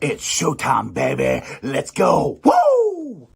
It's showtime, baby. Let's go. Woo!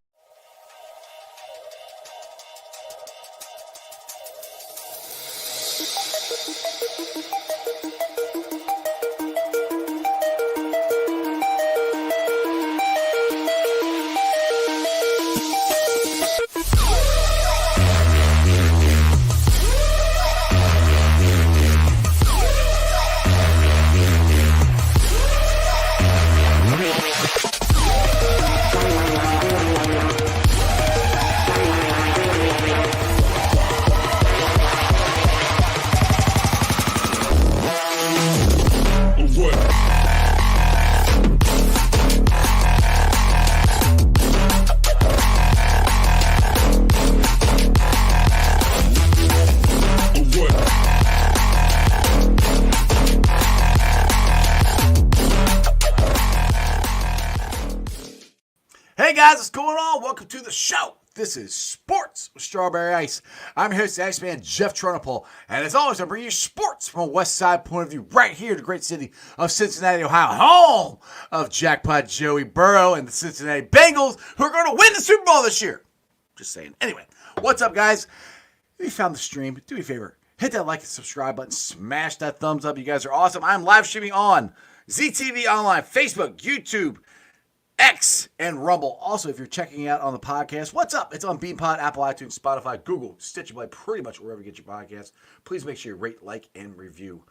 Hey guys, what's going on? Welcome to the show. This is Sports with Strawberry Ice. I'm your host, Iceman Jeff Trunapole, and as always, I bring you sports from a West Side point of view, right here in the great city of Cincinnati, Ohio, home of Jackpot Joey Burrow and the Cincinnati Bengals, who are going to win the Super Bowl this year. Just saying. Anyway, what's up, guys? If you found the stream, do me a favor, hit that like and subscribe button, smash that thumbs up. You guys are awesome. I'm live streaming on ZTV Online, Facebook, YouTube, X, and Rumble. Also, if you're checking out on the podcast, what's up? It's on BeanPod, Apple, iTunes, Spotify, Google, Stitcher Play, pretty much wherever you get your podcasts. Please make sure you rate, like, and review.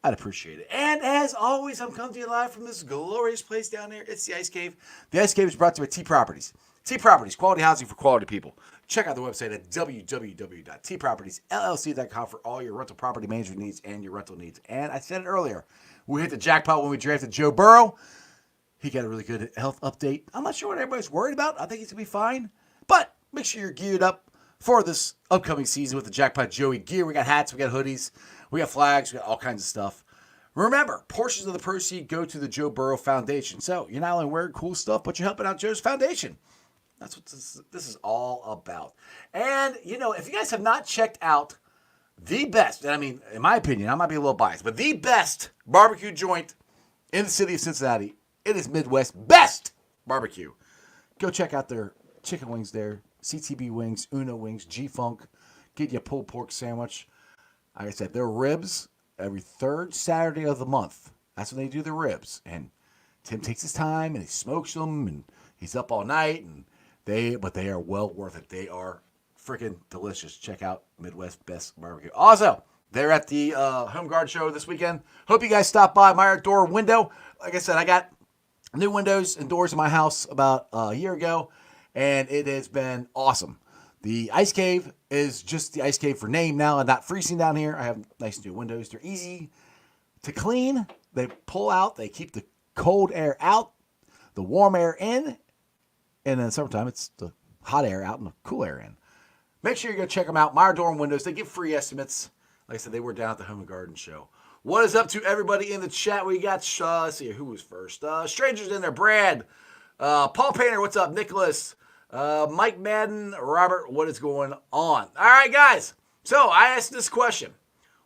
I'd appreciate it. And as always, I'm coming to you live from this glorious place down there. It's the Ice Cave. The Ice Cave is brought to you by T Properties. T Properties, quality housing for quality people. Check out the website at www.tpropertiesllc.com for all your rental property management needs and your rental needs. And I said it earlier, we hit the jackpot when we drafted Joe Burrow. He got a really good health update. I'm not sure what everybody's worried about. I think he's going to be fine. But make sure you're geared up for this upcoming season with the Jackpot Joey gear. We got hats, we got hoodies, we got flags, we got all kinds of stuff. Remember, portions of the proceeds go to the Joe Burrow Foundation. So you're not only wearing cool stuff, but you're helping out Joe's foundation. That's what this is all about. And, you know, if you guys have not checked out the best, and I mean, in my opinion, I might be a little biased, but the best barbecue joint in the city of Cincinnati, it is Midwest best barbecue. Go check out their chicken wings there. CTB wings, Uno wings, G-Funk. Get you a pulled pork sandwich. Like I said, their ribs every third Saturday of the month. That's when they do the ribs. And Tim takes his time and he smokes them and he's up all night. But they are well worth it. They are freaking delicious. Check out Midwest best barbecue. Also, they're at the Home Guard show this weekend. Hope you guys stop by my door window. Like I said, I got new windows and doors in my house about a year ago, and it has been awesome. The Ice Cave is just the Ice Cave for name now. I'm not freezing down here. I have nice new windows. They're easy to clean. They pull out. They keep the cold air out, the warm air in, and in the summertime, it's the hot air out and the cool air in. Make sure you go check them out. Meyer Door Windows. They give free estimates. Like I said, they were down at the Home and Garden show. What is up to everybody in the chat? We got, let's see, who was first? Strangers in there. Brad. Paul Painter, what's up? Nicholas. Mike Madden. Robert, what is going on? All right, guys. So I asked this question.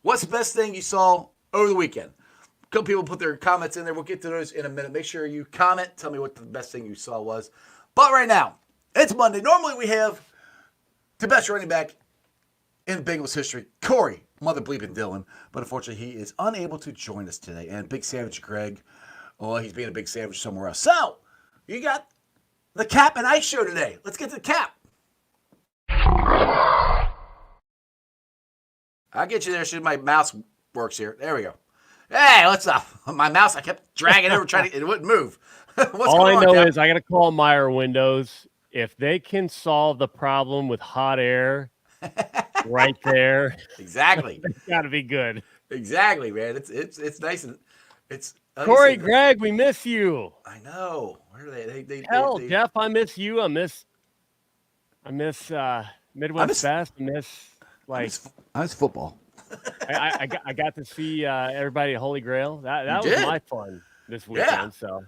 What's the best thing you saw over the weekend? A couple people put their comments in there. We'll get to those in a minute. Make sure you comment. Tell me what the best thing you saw was. But right now, it's Monday. Normally we have the best running back in Bengals history, Corey Mother Bleeping Dillon, but unfortunately he is unable to join us today. And Big Savage Greg, well, he's being a big savage somewhere else. So, you got the Cap and Ice show today. Let's get to the Cap. I'll get you there as soon as my mouse works here. There we go. Hey, what's up? My mouse, I kept dragging over trying to, it wouldn't move. All I know is I got to call Meyer Windows. If they can solve the problem with hot air right there, exactly, it's got to be good. Exactly, man. It's nice and it's Corey, Greg, we miss you. I know. Where are they? Hell, Jeff, I miss you. I miss Midwest Best. I miss football. I got to see everybody at Holy Grail. That was my fun this weekend. Yeah. So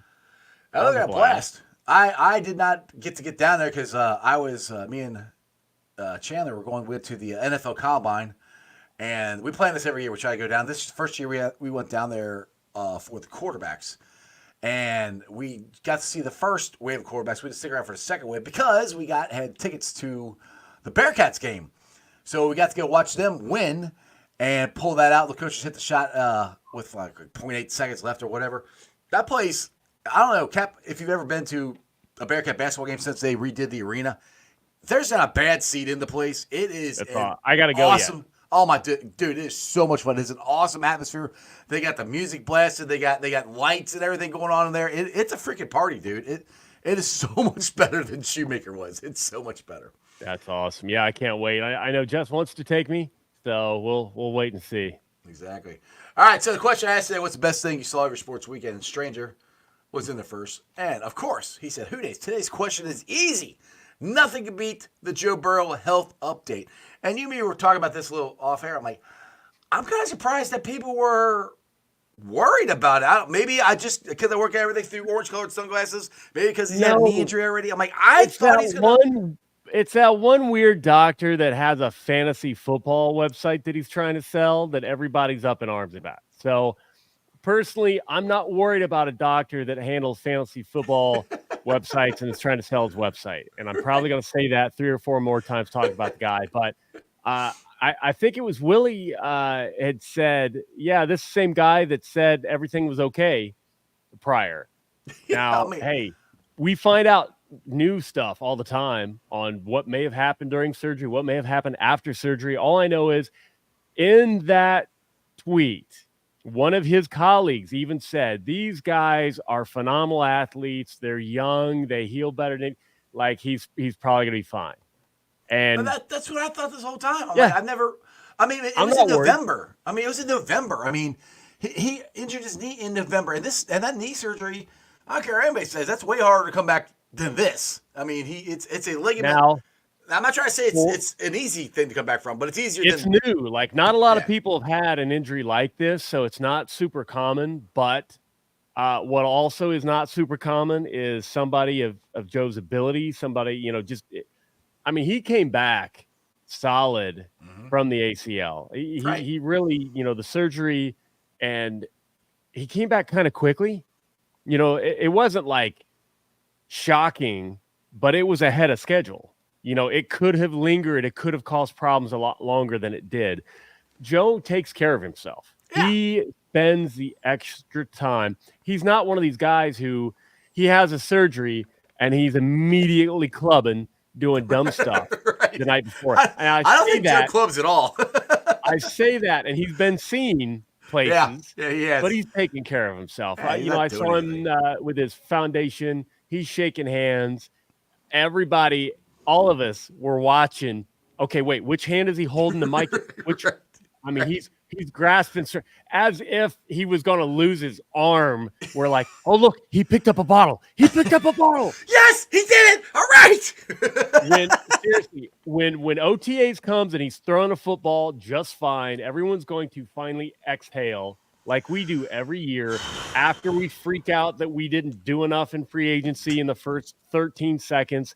I was a blast. I did not get down there because I was me and Chandler were going to the NFL Combine, and we plan this every year. We try to go down. This first year we went down there for the quarterbacks, And we got to see the first wave of quarterbacks. We had to stick around for the second wave because we had tickets to the Bearcats game. So we got to go watch them win and pull that out. The coaches hit the shot with like 0.8 seconds left or whatever. That place, I don't know, Cap, if you've ever been to a Bearcat basketball game since they redid the arena, there's not a bad seat in the place. It is I got to go awesome. Yet. Oh my dude, it is so much fun. It's an awesome atmosphere. They got the music blasted. They got lights and everything going on in there. It's a freaking party, dude. It is so much better than Shoemaker was. It's so much better. That's awesome. Yeah, I can't wait. I know Jess wants to take me, so we'll wait and see. Exactly. All right. So the question I asked today: what's the best thing you saw every sports weekend? And Stranger was in the first, and of course he said, "Who days?" Today's question is easy. Nothing can beat the Joe Burrow health update. And you and me were talking about this a little off air. I'm like, I'm kind of surprised that people were worried about it. Maybe I just, because I work everything through orange-colored sunglasses. Maybe because he's had a knee injury already. I'm like, I thought he's going to. It's that one weird doctor that has a fantasy football website that he's trying to sell that everybody's up in arms about. So personally, I'm not worried about a doctor that handles fantasy football websites and is trying to sell his website. And I'm probably going to say that 3 or 4 more times talking about the guy. But I think it was Willie had said, yeah, this same guy that said everything was okay prior. Now, hey, we find out new stuff all the time on what may have happened during surgery, what may have happened after surgery. All I know is in that tweet, one of his colleagues even said, these guys are phenomenal athletes. They're young. They heal better than, like, he's probably going to be fine. And that's what I thought this whole time. Yeah. Like, it was in November. Worried. It was in November. He injured his knee in November. And that knee surgery, I don't care what anybody says, that's way harder to come back than this. It's a ligament. Now, I'm not trying to say it's an easy thing to come back from, but it's easier. It's new. Like, not a lot of people have had an injury like this, so it's not super common. But what also is not super common is somebody of Joe's ability, somebody, he came back solid from the ACL. He really, the surgery, and he came back kind of quickly. It wasn't like shocking, but it was ahead of schedule. It could have lingered. It could have caused problems a lot longer than it did. Joe takes care of himself. Yeah. He spends the extra time. He's not one of these guys who he has a surgery and he's immediately clubbing, doing dumb stuff the night before. I don't think Joe clubs at all. I say that, and he's been seen places. Yeah, he has. But he's taking care of himself. Yeah, I saw him with his foundation. He's shaking hands. Everybody, all of us were watching. Okay, wait, which hand is he holding the mic? He's grasping as if he was going to lose his arm. We're like, oh, look, he picked up a bottle. He picked up a bottle. Yes, he did it. All right. when OTAs comes and he's throwing a football just fine, everyone's going to finally exhale like we do every year after we freak out that we didn't do enough in free agency in the first 13 seconds,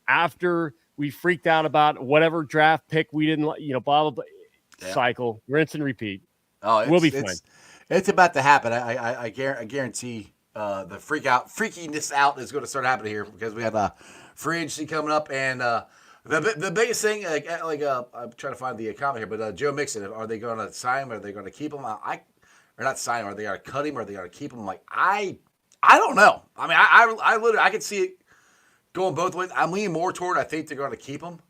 after we freaked out about whatever draft pick we didn't, blah, blah, blah. Yeah. Cycle, rinse and repeat. Oh, we'll be fine. It's about to happen. I guarantee the freakiness out is going to start happening here because we have a free agency coming up, and the biggest thing, I'm trying to find the comment here, but Joe Mixon, are they going to sign him? Are they going to keep him? Or not sign him? Are they going to cut him? Or are they going to keep him? Like I don't know. I literally I can see it going both ways. I'm leaning more toward I think they're going to keep him,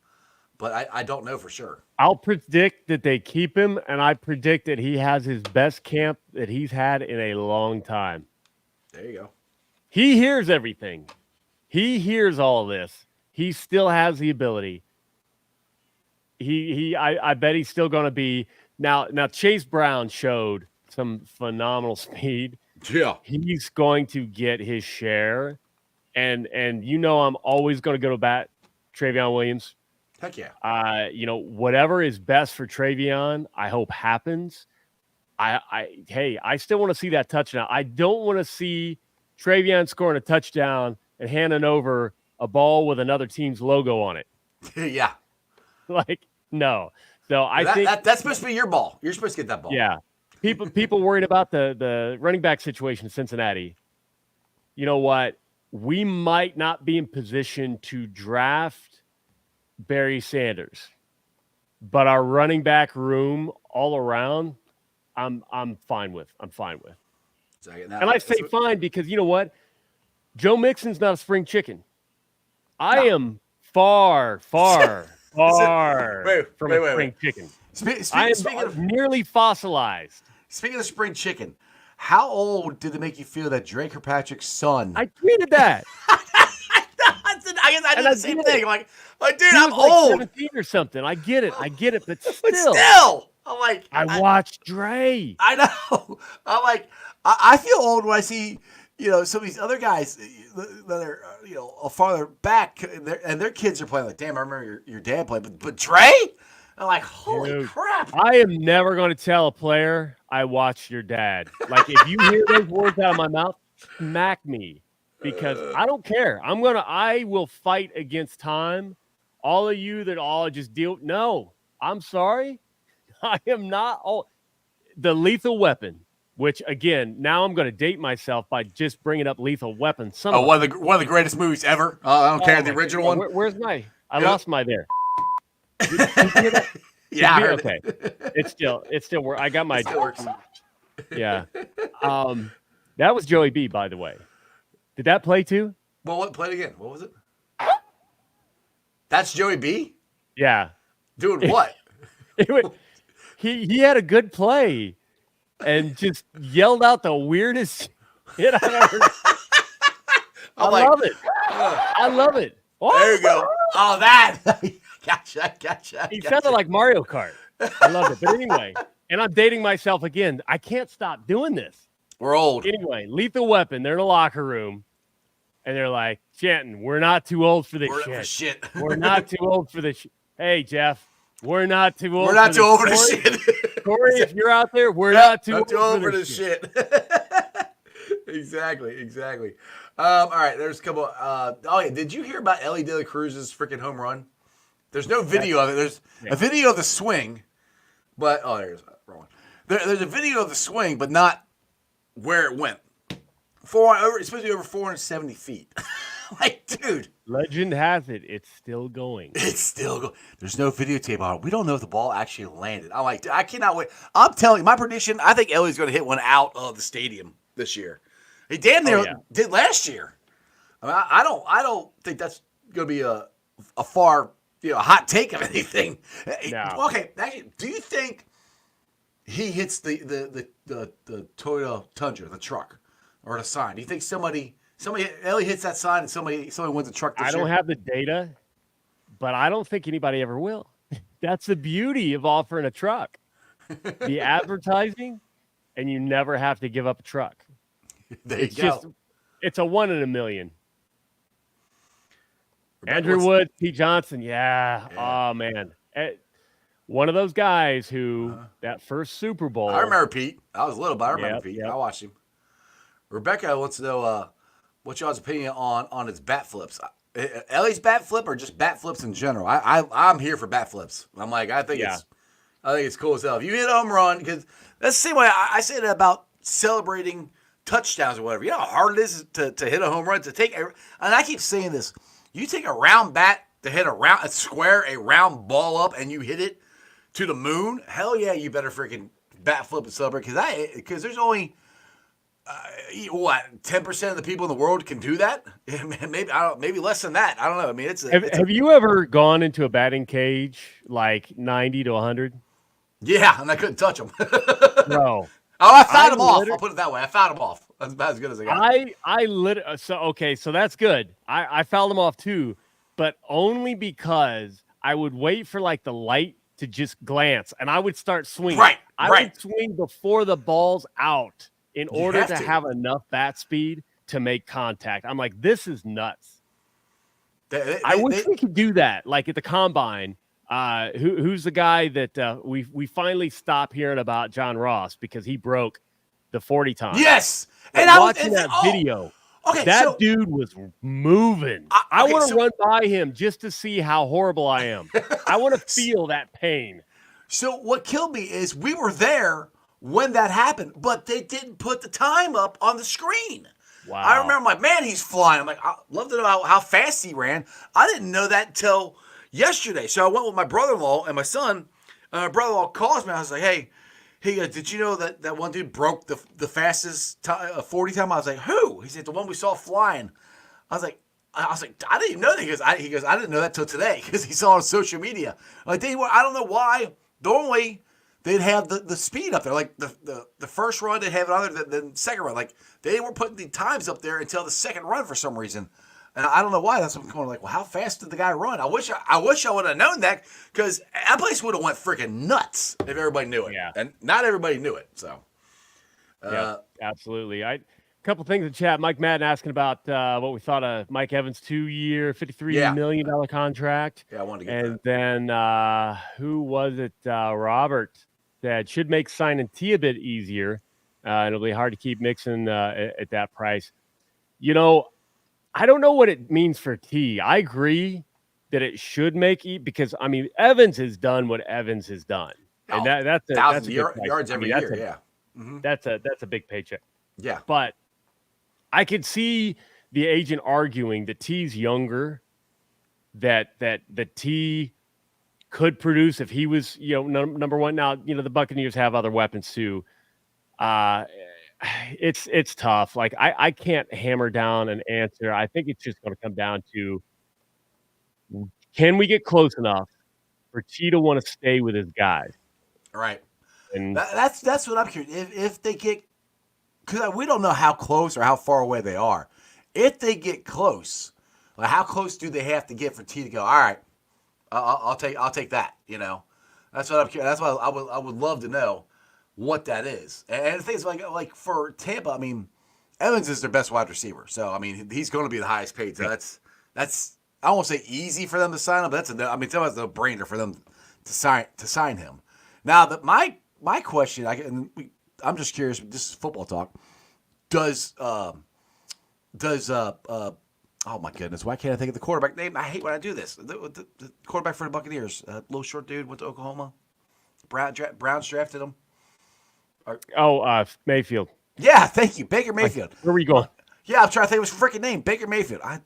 but I don't know for sure. I'll predict that they keep him, and I predict that he has his best camp that he's had in a long time. There you go. He hears everything. He hears all this. He still has the ability. I bet he's still going to be now. Chase Brown showed some phenomenal speed. Yeah, he's going to get his share, and I'm always going to go to bat Travion Williams. Heck yeah. Whatever is best for Travion, I hope happens. I still want to see that touchdown. I don't want to see Travion scoring a touchdown and handing over a ball with another team's logo on it. Yeah. No. So I think that's supposed to be your ball. You're supposed to get that ball. Yeah. People worried about the running back situation in Cincinnati. you know what? We might not be in position to draft Barry Sanders, but our running back room all around, I'm fine with. I'm fine with. Now, And I say fine because you know what? Joe Mixon's not a spring chicken. I am far from a spring chicken. I am nearly fossilized. Speaking of spring chicken, how old did it make you feel that Drake Kirkpatrick's son? I tweeted that. I guess I did the same thing. I'm like, dude, I'm like old. 17 or something. I get it, but still. But still, I'm like, I watched Dre. I know. I'm like, I feel old when I see, some of these other guys that are, farther back, and their kids are playing. Like, damn, I remember your dad playing, but Dre. I'm like, holy crap. I am never going to tell a player I watched your dad. Like, if you hear those words out of my mouth, smack me. Because I don't care. I will fight against time. All of you that all just deal. No, I'm sorry. I am not the Lethal Weapon, which again, now I'm going to date myself by just bringing up Lethal Weapon. One of the greatest movies ever. I don't care the original one. Where's my? I lost my there. Did you hear that? Yeah, I heard okay. It still works. I got my. Yeah. That was Joey B, by the way. Did that play too? Well, play it again. What was it? That's Joey B? Yeah. Doing what? He had a good play and just yelled out the weirdest shit I've ever heard. I love it. I love it. Oh, there you go. Oh, that. Gotcha. He sounded like Mario Kart. I love it. But anyway, and I'm dating myself again. I can't stop doing this. We're old. Anyway, Lethal Weapon. They're in a locker room. And they're like, Chanton, we're not too old for this shit. We're not too old for this shit. Hey, Jeff, we're not too old for this shit. Corey, if you're out there, we're not too old for this shit. Exactly. All right, there's a couple. Did you hear about Ellie De La Cruz's freaking home run? There's no video of it. There's a video of the swing, but there's a wrong one. There's a video of the swing, but not where it went. Especially over 470 feet. Like, dude. Legend has it, it's still going. It's still going. There's no videotape on it. We don't know if the ball actually landed. I'm like, I cannot wait. I'm telling you, my prediction, I think Ellie's going to hit one out of the stadium this year. He damn near did last year. I mean, I don't think that's going to be a far, hot take of anything. No. Okay, actually, do you think he hits the Toyota Tundra, the truck? Or the sign. Do you think somebody Ellie hits that sign and somebody wins a truck this year? I don't have the data, but I don't think anybody ever will. That's the beauty of offering a truck. The advertising, and you never have to give up a truck. There you go. It's a 1 in a million. Andrew Woods, Pete Johnson, yeah. Oh, man. One of those guys who, that first Super Bowl. I remember Pete. I was little, but I remember Pete. I watched him. Rebecca wants to know what y'all's opinion on his bat flips. Ellie's bat flip or just bat flips in general? I'm here for bat flips. I'm like, I think it's cool as hell. If you hit a home run, because that's the same way I say that about celebrating touchdowns or whatever. You know how hard it is to hit a home run, to take and I keep saying this. You take a round bat to hit a round ball up and you hit it to the moon, hell yeah, you better freaking bat flip and celebrate, because there's only 10% of the people in the world can do that? Maybe less than that. I don't know. I mean, have you ever gone into a batting cage like 90 to 100? Yeah, and I couldn't touch them. No. I fouled them off. I'll put it that way. I fouled them off. That's about as good as I got. So that's good. I fouled them off too, but only because I would wait for like the light to just glance, and I would start swinging. I would swing before the ball's out. In order to have enough bat speed to make contact. I'm like, this is nuts. I wish we could do that. Like at the combine, who's the guy that we finally stopped hearing about? John Ross, because he broke the 40 times. Yes. And I watching that video. Okay, that dude was moving. I want to run by him just to see how horrible I am. I want to feel that pain. So what killed me is we were there when that happened, but they didn't put the time up on the screen. I Wow. remember, I'm like, man, he's flying. I'm like, I love to know how fast he ran. I didn't know that until yesterday. So I went with my brother-in-law and my son. And my brother-in-law calls me. I was like, hey, he goes, did you know that one dude broke the fastest 40 time? I was like, who? He said, the one we saw flying. I was like, I didn't even know that. He goes, I didn't know that till today because he saw it on social media. Like I don't know why. Normally they'd have the speed up there. Like the first run they'd have it on there, the second run. Like they weren't putting the times up there until the second run for some reason. And I don't know why. That's what I'm going like, well, how fast did the guy run? I wish I would have known that because that place would have went freaking nuts if everybody knew it. Yeah. And not everybody knew it. So Yeah, absolutely. Couple things in chat. Mike Madden asking about what we thought of Mike Evans' 2-year, $53 million contract. Yeah, I wanted to get and that. then who was it? Robert said should make signing T a bit easier. And it'll be hard to keep Mixon at that price. I don't know what it means for T. I agree that it should make because Evans has done what Evans has done, and that's a good yards every year. Yeah, that's a big paycheck. Yeah, but I could see the agent arguing that T's younger, that the T could produce if he was, number one. Now, the Buccaneers have other weapons too. It's tough. Like I can't hammer down an answer. I think it's just going to come down to, can we get close enough for T to want to stay with his guys? Right. And that's what I'm curious. If they get, because we don't know how close or how far away they are. If they get close, like how close do they have to get for T to go? All right, I'll take that. That's what I'm curious. That's why I would love to know what that is. And the thing is, like for Tampa, Evans is their best wide receiver, so he's going to be the highest paid. So that's I won't say easy for them to sign him, but that's it's almost a no-brainer for them to sign him. Now, my question, I'm just curious. This is football talk. Does oh my goodness, why can't I think of the quarterback name? I hate when I do this. The quarterback for the Buccaneers, little short dude, went to Oklahoma. Browns drafted him. Mayfield. Yeah, thank you, Baker Mayfield. Where were you going? Yeah, I'm trying to think of his freaking name, Baker Mayfield. I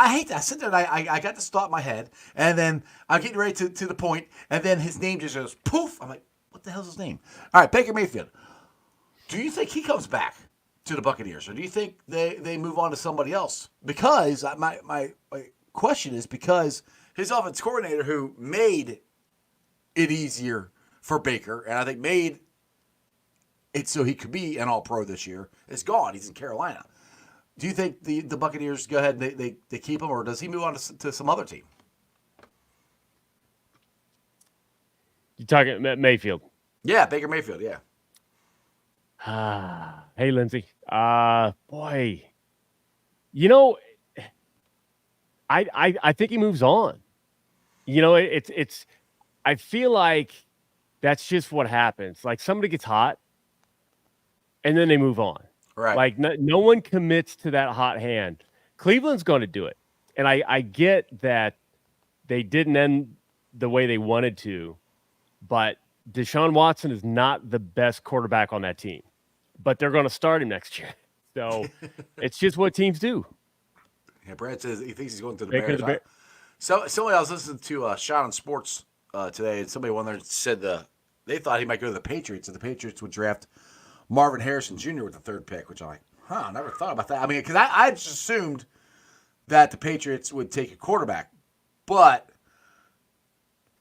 hate that. I sit there and I got this thought in my head, and then I'm getting ready to the point, and then his name just goes poof. I'm like, what the hell's his name? All right, Baker Mayfield. Do you think he comes back to the Buccaneers, or do you think they move on to somebody else? Because my question is because his offense coordinator, who made it easier for Baker, and I think made it so he could be an All-Pro this year, is gone. He's in Carolina. Do you think the Buccaneers go ahead and they keep him, or does he move on to some other team? You talking Mayfield? Yeah, Baker Mayfield. Yeah. Hey, Lindsay. Boy, I think he moves on. It's. I feel like that's just what happens. Like somebody gets hot, and then they move on. Right. Like no one commits to that hot hand. Cleveland's going to do it, and I get that they didn't end the way they wanted to, but Deshaun Watson is not the best quarterback on that team. But they're going to start him next year. So it's just what teams do. Yeah, Brad says he thinks he's going to the Baker Bears. So somebody else listened to Shot on Sports today, and somebody one there said they thought he might go to the Patriots, and the Patriots would draft Marvin Harrison Jr. with the third pick, which I'm like, I never thought about that. Because I just assumed that the Patriots would take a quarterback. But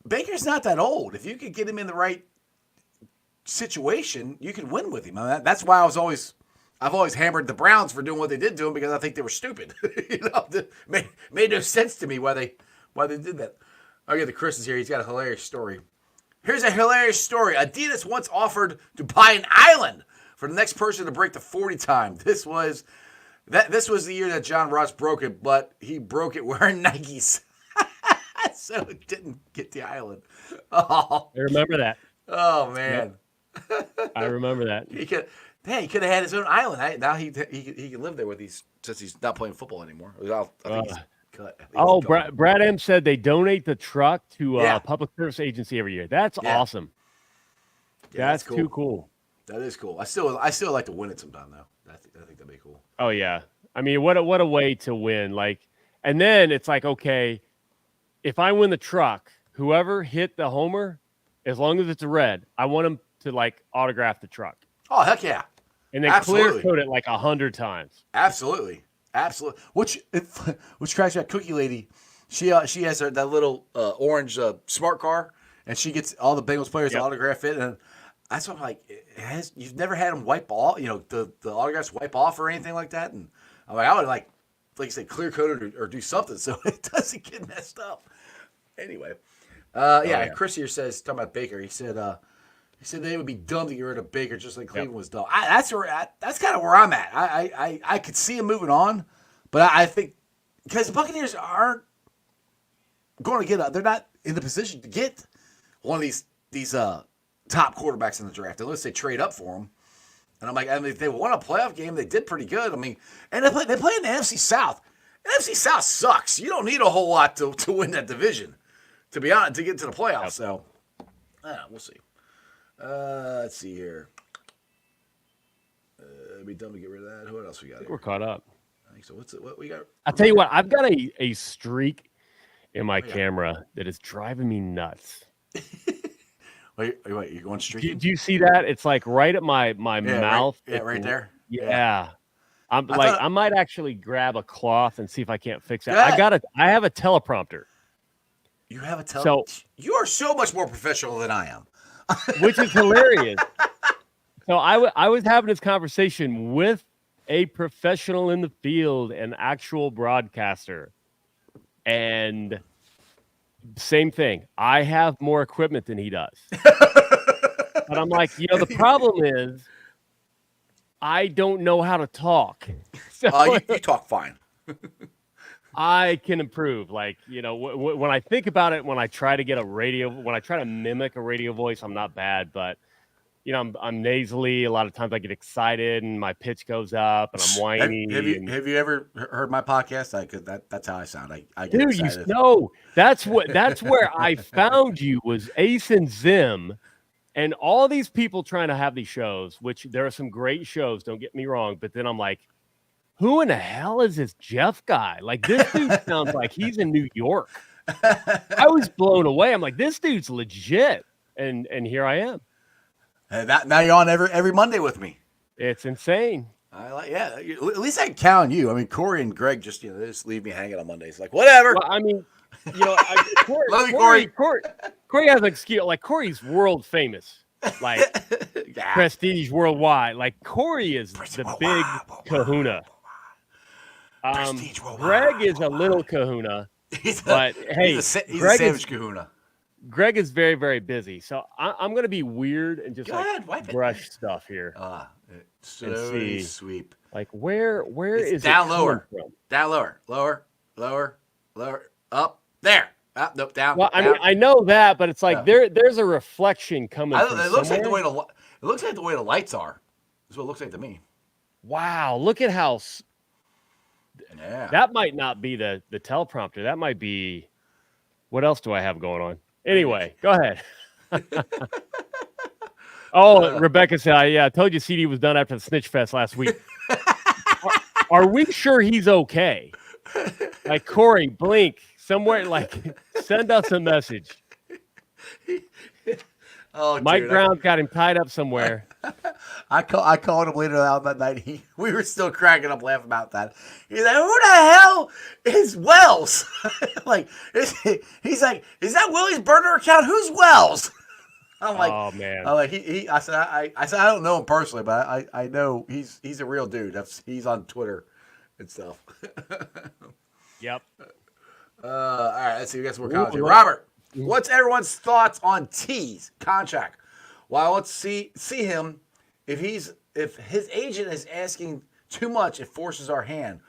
Baker's not that old. If you could get him in the right situation, you can win with him. That's why I've always hammered the Browns for doing what they did to him, because I think they were stupid. Made no sense to me why they did that. I'll get the Chris is here. He's got a hilarious story. Here's a hilarious story. Adidas once offered to buy an island for the next person to break the 40 time. This was the year that John Ross broke it, but he broke it wearing Nikes. So it didn't get the island. Oh, I remember that. Oh man. Yep. I remember that. He could have had his own island. Now he can live there since he's not playing football anymore. I think he's cut. Brad M said they donate the truck to a public service agency every year. That's awesome. Yeah, that's cool. Too cool. That is cool. I still like to win it sometime though. I think that'd be cool. Oh yeah. I mean, what a way to win. Like, and then it's like, okay, if I win the truck, whoever hit the homer, as long as it's a red, I want him to like autograph the truck Oh, heck yeah. and then clear Absolutely. coat it like 100 times. Absolutely. Which cracks that Cookie Lady. She has that little orange smart car, and she gets all the Bengals players to autograph it. And that's what I'm like. You've never had them wipe off, the autographs wipe off or anything like that. And I'm like, I would like you said, clear coat it or do something so it doesn't get messed up. Anyway, Chris here says, talking about Baker, he said they would be dumb to get rid of Baker just like Cleveland was dumb. That's kind of where I'm at. I could see him moving on, but I think because the Buccaneers aren't going to get they're not in the position to get one of these top quarterbacks in the draft unless they trade up for him. And I'm like, I mean, if they won a playoff game, they did pretty good. I mean, and they play in the NFC South. The NFC South sucks. You don't need a whole lot to win that division, to be honest, to get to the playoffs. Yep. So, we'll see. Let's see here. It'd be dumb to get rid of that. What else we got here? We're caught up. I think so. What we got? I'll tell you what. I've got a streak in my camera that is driving me nuts. Wait, you're going streaking? Do you see that? It's like right at my mouth. Right there. Yeah. I might actually grab a cloth and see if I can't fix that. I have a teleprompter. You have a teleprompter? So, you are so much more professional than I am. Which is hilarious. So I was having this conversation with a professional in the field, an actual broadcaster. And same thing. I have more equipment than he does. But I'm like, the problem is I don't know how to talk. So you talk fine. I can improve. Like, when I think about it, when I try to mimic a radio voice, I'm not bad, but I'm nasally. A lot of times I get excited and my pitch goes up and I'm whiny. Have you ever heard my podcast? That's how I sound. I get dude, excited. That's where I found you was Ace and Zim and all these people trying to have these shows, which there are some great shows, don't get me wrong. But then I'm like, who in the hell is this Jeff guy? Like, this dude sounds like he's in New York. I was blown away. I'm like, this dude's legit. And here I am. Now you're on every Monday with me. It's insane. At least I can count on you. I mean, Corey and Greg just they just leave me hanging on Mondays. Like, whatever. Well, I mean, Corey, love you, Corey. Corey has an excuse. Like, Corey's world famous. Like, prestige worldwide. Like, Corey is the big kahuna. Greg is a little kahuna. He's a savage kahuna. Greg is very, very busy, so I'm going to be weird and just brush stuff here. Slowly sweep. Like where is down it lower, from? Down lower, up there. Nope, down. Well, down. I mean, I know that, but it's like there's a reflection coming. It looks like the way the lights are. That's what it looks like to me. Wow, look at how. Yeah. That might not be the teleprompter. That might be. What else do I have going on? Anyway, go ahead. Rebecca said, I told you CD was done after the Snitch Fest last week. Are we sure he's okay? Like, Corey, blink somewhere, like, send us a message. Mike Brown's got him tied up somewhere. I called him later out that night. We were still cracking up laughing about that. He's like, who the hell is Wells? He's like, is that Willie's burner account? Who's Wells? I'm like, oh man. I'm like, I said I don't know him personally, but I know he's a real dude. He's on Twitter and stuff. Yep. All right, let's see. We got some more comments here. Robert, what's everyone's thoughts on T's contract? Well, let's see him. If his agent is asking too much, it forces our hand.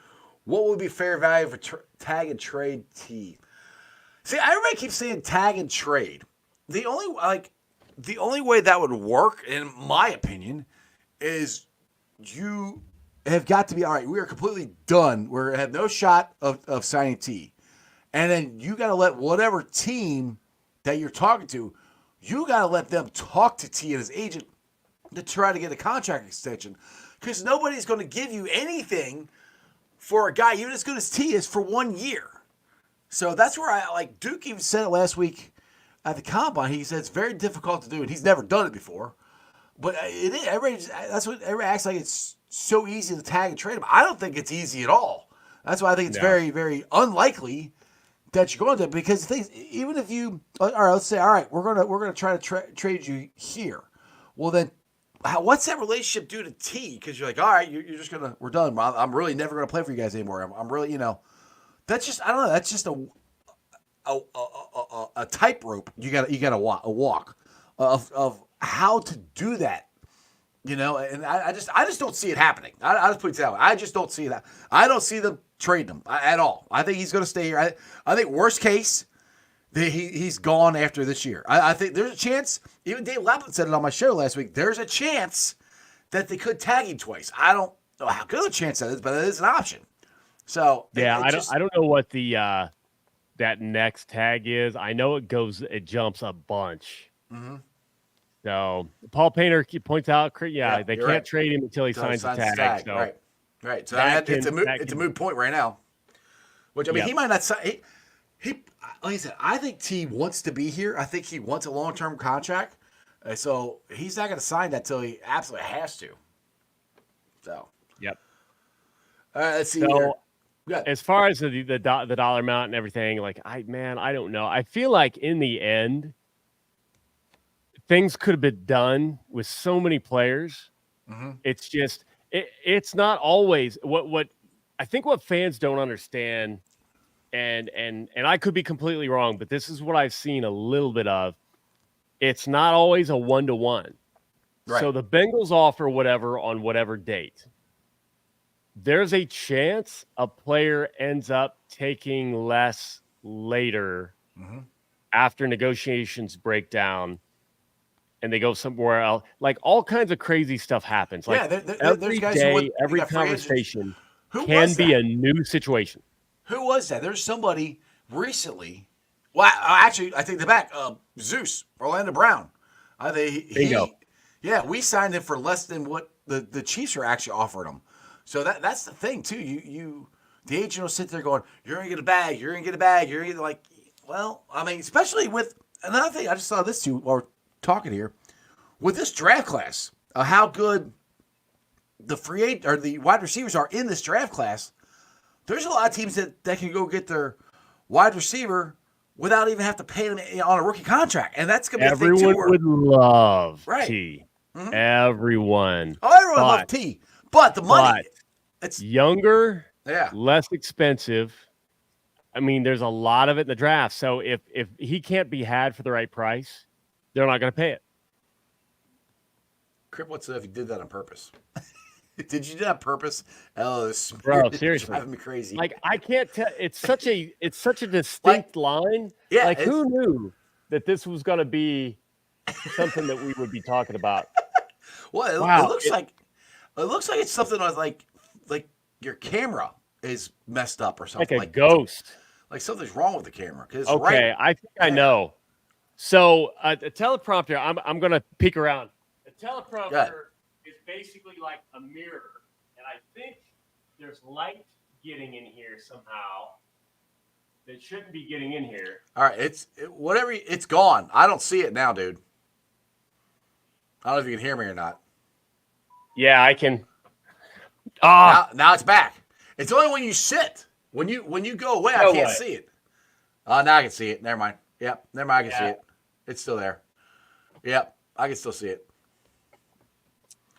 What would be fair value for tag and trade T? See, everybody keeps saying tag and trade. The only way that would work, in my opinion, is you have got to be all right. We are completely done. We have no shot of signing T, and then you got to let whatever team that you're talking to, you got to let them talk to T and his agent to try to get a contract extension, because nobody's going to give you anything for a guy even as good as T is for 1 year. So that's where I like Duke even said it last week at the combine. He said it's very difficult to do, and he's never done it before. But it is. That's what everybody acts like it's so easy to tag and trade him. I don't think it's easy at all. That's why I think it's very, very unlikely that you're going to, because even if you all right, let's say we're gonna try to trade you here. Well then, what's that relationship do to T? Because you're like, all right, you're just we're done. I'm really never gonna play for you guys anymore. I'm really that's just I don't know. That's just a tightrope you gotta walk of how to do that. And I just don't see it happening. I just put it that way. I just don't see that. I don't see them trading him at all. I think he's going to stay here. I think worst case, he's gone after this year. I think there's a chance. Even Dave Lapham said it on my show last week. There's a chance that they could tag him twice. I don't know how good a chance that is, but it is an option. So yeah, I don't know what the that next tag is. I know it jumps a bunch. Mm-hmm. So Paul Painter points out, they can't trade him until he signs the tag. So. Right. So it's a moot point right now. Which he might not sign. He like I said, I think T wants to be here. I think he wants a long-term contract. So he's not going to sign that till he absolutely has to. So. Yep. All right. Let's see. So, as far as the dollar amount and everything, I don't know. I feel like in the end, things could have been done with so many players. Mm-hmm. It's just it's not always what I think what fans don't understand, and I could be completely wrong, but this is what I've seen a little bit of. It's not always a 1-to-1. Right. So the Bengals offer whatever on whatever date. There's a chance a player ends up taking less later after negotiations break down. And they go somewhere else. All kinds of crazy stuff happens. Every day, every conversation can be a new situation. Who was that? There's somebody recently. Well, actually, I take that back. Zeus, Orlando Brown. Bingo. Yeah, we signed him for less than what the Chiefs are actually offering him. So that's the thing too. The agent will sit there going, "You're gonna get a bag. You're gonna get a bag. You're gonna get especially with another thing. I just saw this too while we're talking here with this draft class, how good the free agent or the wide receivers are in this draft class. There's a lot of teams that can go get their wide receiver without even have to pay them on a rookie contract, and that's gonna be a thing too. Everyone would love right. T. Mm-hmm. Everyone. Oh, everyone loves T, but the money. It's younger, yeah, less expensive. There's a lot of it in the draft. So if he can't be had for the right price, they're not going to pay it. Crip, what's if you did that on purpose? Did you do that on purpose? Oh, bro, seriously, driving me crazy. I can't tell. It's such a distinct line. Yeah, who knew that this was going to be something that we would be talking about? Well, it looks like it's something like your camera is messed up or something. Like a ghost. Like something's wrong with the camera. Okay, I think I know. So a teleprompter, I'm going to peek around. A teleprompter is basically like a mirror, and I think there's light getting in here somehow that shouldn't be getting in here. All right, it's gone. I don't see it now, dude. I don't know if you can hear me or not. Yeah, I can. Now it's back. It's only when you sit. When you go away, I can't see it. Now I can see it. Never mind. Yep. Never mind. I can see it. It's still there. Yep. I can still see it.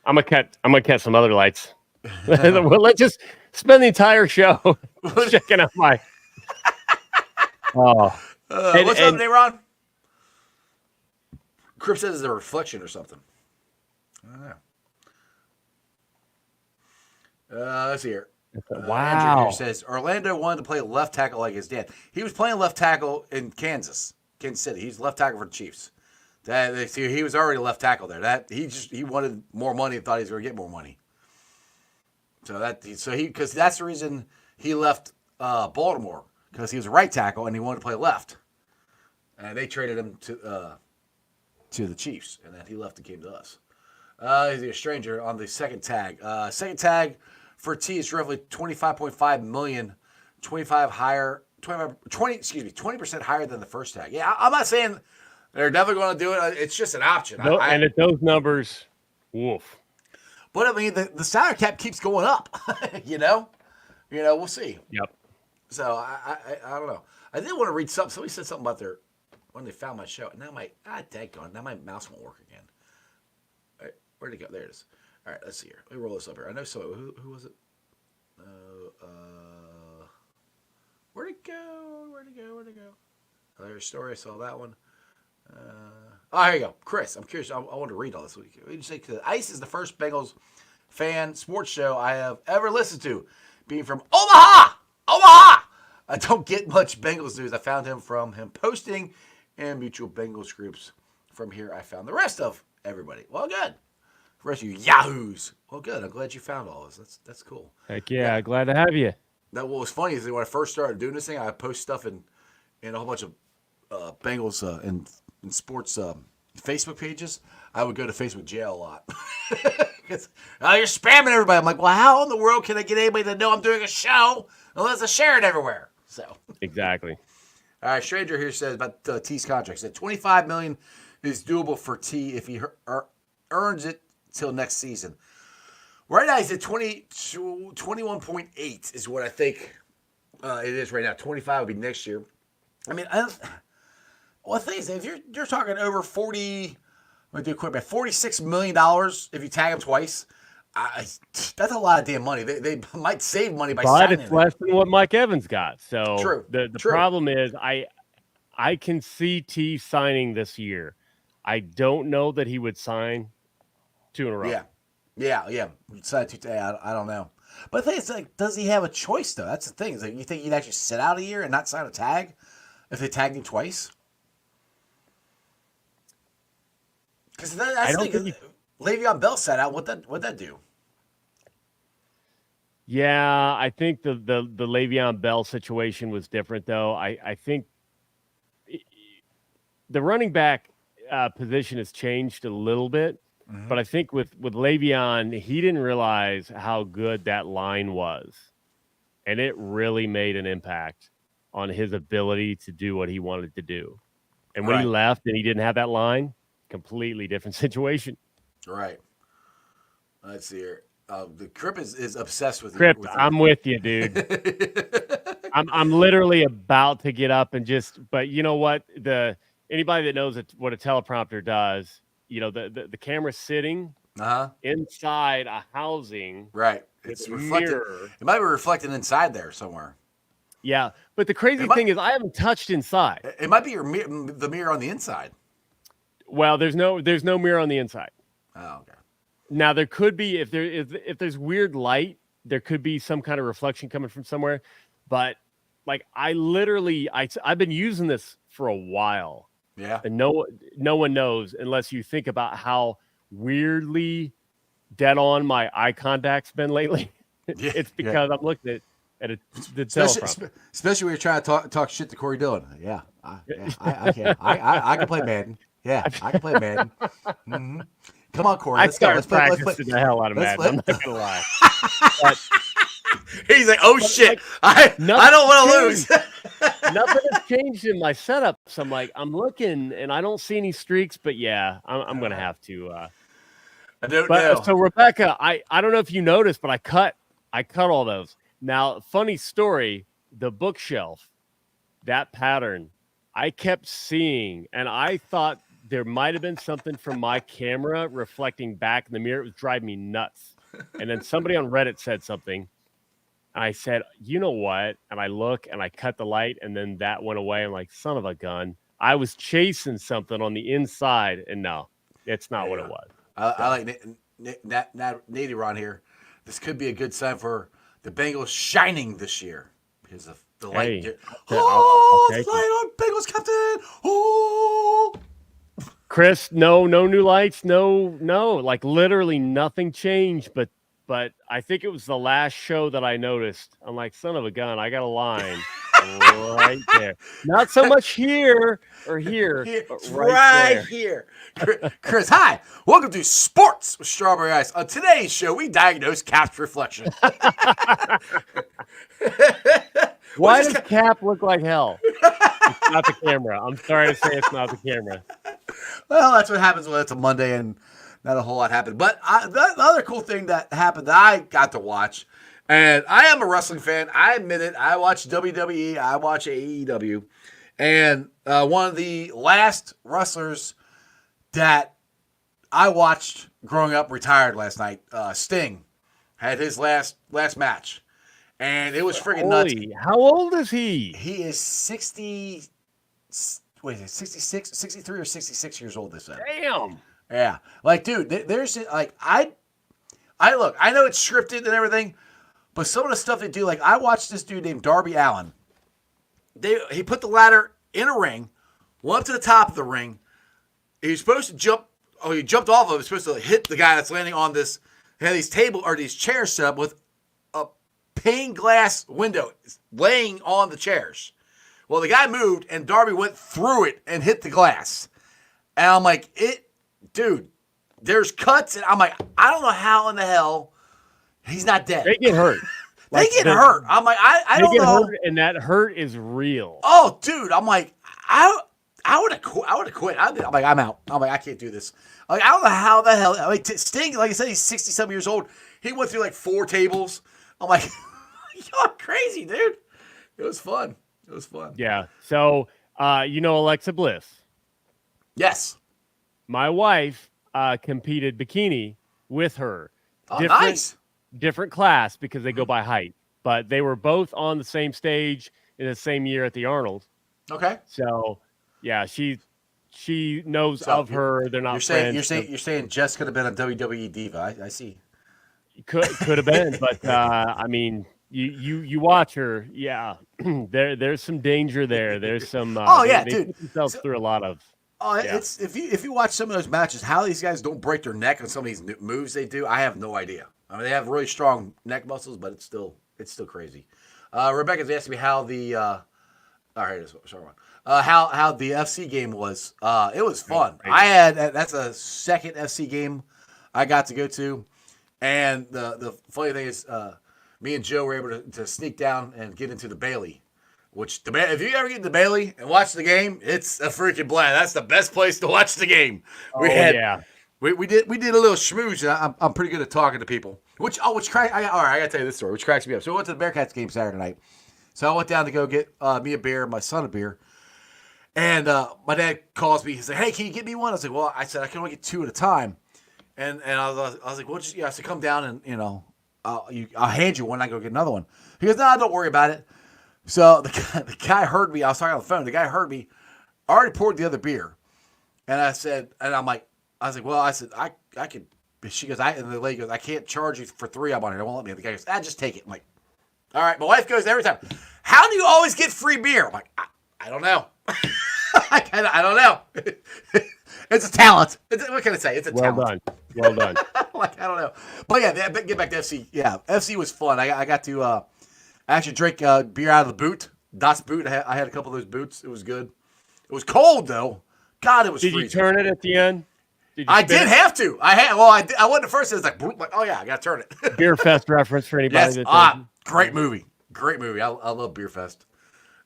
I'm gonna catch some other lights. Well, let's just spend the entire show checking out my. What's up, Ron? Crip says it's a reflection or something. I don't know. Let's see here. Wow. Andrew here says Orlando wanted to play left tackle like his dad. He was playing left tackle in Kansas City. He's left tackle for the Chiefs. He was already left tackle there. He wanted more money and thought he was going to get more money. Because that's the reason he left Baltimore, because he was a right tackle and he wanted to play left, and they traded him to the Chiefs, and then he left and came to us. He's a stranger on the second tag. Second tag for T is roughly 25.5 million, 25 higher, 20% higher than the first tag. Yeah, I'm not saying they're definitely going to do it. It's just an option. And at those numbers, woof. But I mean, the salary cap keeps going up. We'll see. Yep. So I don't know. I did want to read something. Somebody said something about when they found my show. Now now my mouse won't work again. All right, where'd it go? There it is. All right, let's see here. Let me roll this up here. I know so. Who was it? Where'd it go? Where'd it go? Oh, there's a story. I saw that one. Here you go. Chris, I'm curious. I want to read all this. What do you say? ICE is the first Bengals fan sports show I have ever listened to. Being from Omaha! I don't get much Bengals news. I found him from him posting and mutual Bengals groups. From here, I found the rest of everybody. Well, good. The rest of you yahoos. Well, good. I'm glad you found all this. That's cool. Heck yeah, glad to have you. What was funny is that when I first started doing this thing, I post stuff in a whole bunch of Bengals and sports Facebook pages. I would go to Facebook jail a lot. You're spamming everybody. I'm like, well, how in the world can I get anybody to know I'm doing a show unless I share it everywhere? So exactly. All right, Stranger here says about T's contract. He said $25 million is doable for T if he earns it till next season. Right now he's at 21.8 is what I think it is right now. 25 will be next year. I mean, the thing is, if you're talking over $46 million if you tag him twice, that's a lot of damn money. They might save money by signing it's less than what Mike Evans got. So true. The problem is I can see T signing this year. I don't know that he would sign 2 in a row. Yeah. Sign 2 I don't know. But the thing is, like, does he have a choice though? That's the thing. Is like, you think he'd actually sit out a year and not sign a tag if they tagged him twice? Because that's the thing. Le'Veon Bell sat out. What'd that do? Yeah, I think the Le'Veon Bell situation was different, though. I think the running back position has changed a little bit, but I think with Le'Veon, he didn't realize how good that line was, and it really made an impact on his ability to do what he wanted to do. And when he left and he didn't have that line, completely different situation. Right. Let's see here. The Crip is obsessed with Crip. I'm with you, dude. I'm literally about to get up and but you know what? Anybody that knows what a teleprompter does, the camera's sitting inside a housing. Right. It's reflected. Mirror. It might be reflected inside there somewhere. Yeah, but the crazy thing is I haven't touched inside. It might be the mirror on the inside. Well, there's no mirror on the inside. Oh, okay. Now there could be if there's weird light, there could be some kind of reflection coming from somewhere. But like I've been using this for a while. Yeah. And no one knows unless you think about how weirdly dead on my eye contact's been lately. Yeah, it's because I'm looking at the teleprompter. Especially when you're trying to talk shit to Corey Dillon. Yeah. I can. I can play Madden. Yeah, I can play Madden. Mm-hmm. Come on, Corey. Let's go. Let's play the hell out of Madden. I'm not gonna lie. But, he's like, "Oh shit, I don't want to lose." Nothing has changed in my setup. So I'm looking and I don't see any streaks. But yeah, I'm gonna have to. I don't know. So Rebecca, I don't know if you noticed, but I cut all those. Now, funny story. The bookshelf, that pattern, I kept seeing, and I thought there might have been something from my camera reflecting back in the mirror. It was driving me nuts. And then somebody on Reddit said something. And I said, you know what? And I look and I cut the light and then that went away. I'm like, son of a gun. I was chasing something on the inside. And no, it's not what it was. I like Nady Ron here. This could be a good sign for the Bengals shining this year because of the light. Hey, I'll light on Bengals Captain. Oh. Chris, no new lights, no, like literally nothing changed, but I think it was the last show that I noticed. I'm like, son of a gun, I got a line. Right there. Not so much here or here, but It's right there. here. Chris, hi. Welcome to Sports with Strawberry Ice. On today's show, we diagnose Cap's reflection. Why does Cap look like hell? It's not the camera. I'm sorry to say it's not the camera. Well, that's what happens when it's a Monday and not a whole lot happened. But the other cool thing that happened that I got to watch, and I am a wrestling fan. I admit it. I watch WWE. I watch AEW. And one of the last wrestlers that I watched growing up retired last night, Sting, had his last match. And it was freaking nuts. How old is he? He is 60, wait, 66, 63 or 66 years old, they said. Damn. Yeah. Like, dude, there's, like, I look, I know it's scripted and everything, but some of the stuff they do, like, I watched this dude named Darby Allin. He put the ladder in a ring, went up to the top of the ring. He was supposed to jump, he jumped off of it. He was supposed to hit the guy that's landing on this, he had these these chairs set up with a pane glass window laying on the chairs. Well, the guy moved, and Darby went through it and hit the glass. And I'm like, dude, there's cuts, and I'm like, I don't know how in the hell he's not dead. They get hurt. They get hurt. I'm like, I don't know. Hurt, and that hurt is real. Oh, dude, I'm like, I would have quit. I'm like, I'm out. I'm like, I can't do this. Like, I don't know how the hell. I mean, Sting, like I said, he's 60-something years old. He went through like 4 tables. I'm like, you're crazy, dude. It was fun. It was fun. Yeah. So, Alexa Bliss. Yes. My wife competed bikini with her. Oh, nice. Different class because they go by height, but they were both on the same stage in the same year at the Arnold. Okay. So, yeah, she knows of her. They're not friends. You're saying Jess could have been a WWE diva. I see. Could have been, but I mean, you watch her. Yeah, there's some danger there. There's some. They dude. put themselves through a lot of. Oh, yeah. It's if you watch some of those matches, how these guys don't break their neck on some of these moves they do, I have no idea. I mean, they have really strong neck muscles, but it's still crazy. Rebecca's asking me how the all right, sorry one. How the FC game was. It was fun. That's a second FC game I got to go to, and the funny thing is, me and Joe were able to sneak down and get into the Bailey. Which if you ever get into Bailey and watch the game, it's a freaking blast. That's the best place to watch the game. We did a little schmooze. And I'm pretty good at talking to people. I gotta tell you this story, which cracks me up. So I went to the Bearcats game Saturday night. So I went down to go get me a beer, my son a beer, and my dad calls me. He's like, "Hey, can you get me one?" I was like, "Well," I said, "I can only get 2 at a time." And I was like, "Well, I said, come down and I'll hand you one. I go get another one." He goes, "No, don't worry about it." So the guy heard me. I was talking on the phone. The guy heard me. I already poured the other beer, and I said, and I was like, well, I said I could. She goes, and the lady goes, "I can't charge you for 3 I'm on here. They won't let me." The guy goes, just take it. I'm like, all right. My wife goes every time, "How do you always get free beer?" I'm like, I don't know. I don't know. It's a talent. What can I say? It's a talent. Well done. Like, I don't know. But yeah, get back to FC. Yeah, FC was fun. I got to actually drink beer out of the boot. Das Boot. I had a couple of those boots. It was good. It was cold though. God, it was freezing. Did you turn it at the end? I did have to. I wasn't the first. It was like, oh yeah, I got to turn it. Beer Fest reference for anybody. Yes. Great movie. Great movie. I love Beer Fest.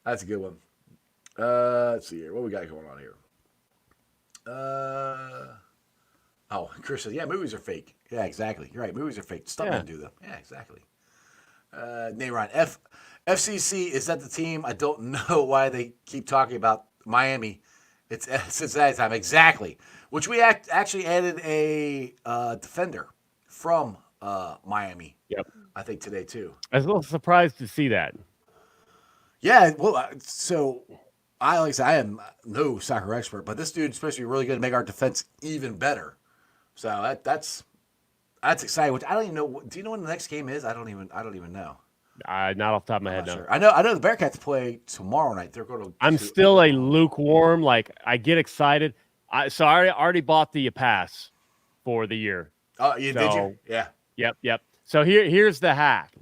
That's a good one. Let's see here. What we got going on here? Chris says, yeah, movies are fake. Yeah, exactly. You're right. Movies are fake. Stuntmen do them. Yeah, exactly. Nayron, FCC, is that the team? I don't know why they keep talking about Miami. It's Cincinnati time. Exactly. Which we actually added a defender from Miami. Yep. I think today too. I was a little surprised to see that. Yeah. Well, so like I said, I am no soccer expert, but this dude's supposed to be really good to make our defense even better. So that's exciting. Which I don't even know. Do you know when the next game is? I don't even know. Not off the top of my head, no. Sure. I know the Bearcats play tomorrow night. They're going to. I'm still a lukewarm. Like, I get excited. I already bought the pass for the year. Oh, did you? Yeah. Yep. So here's the hack.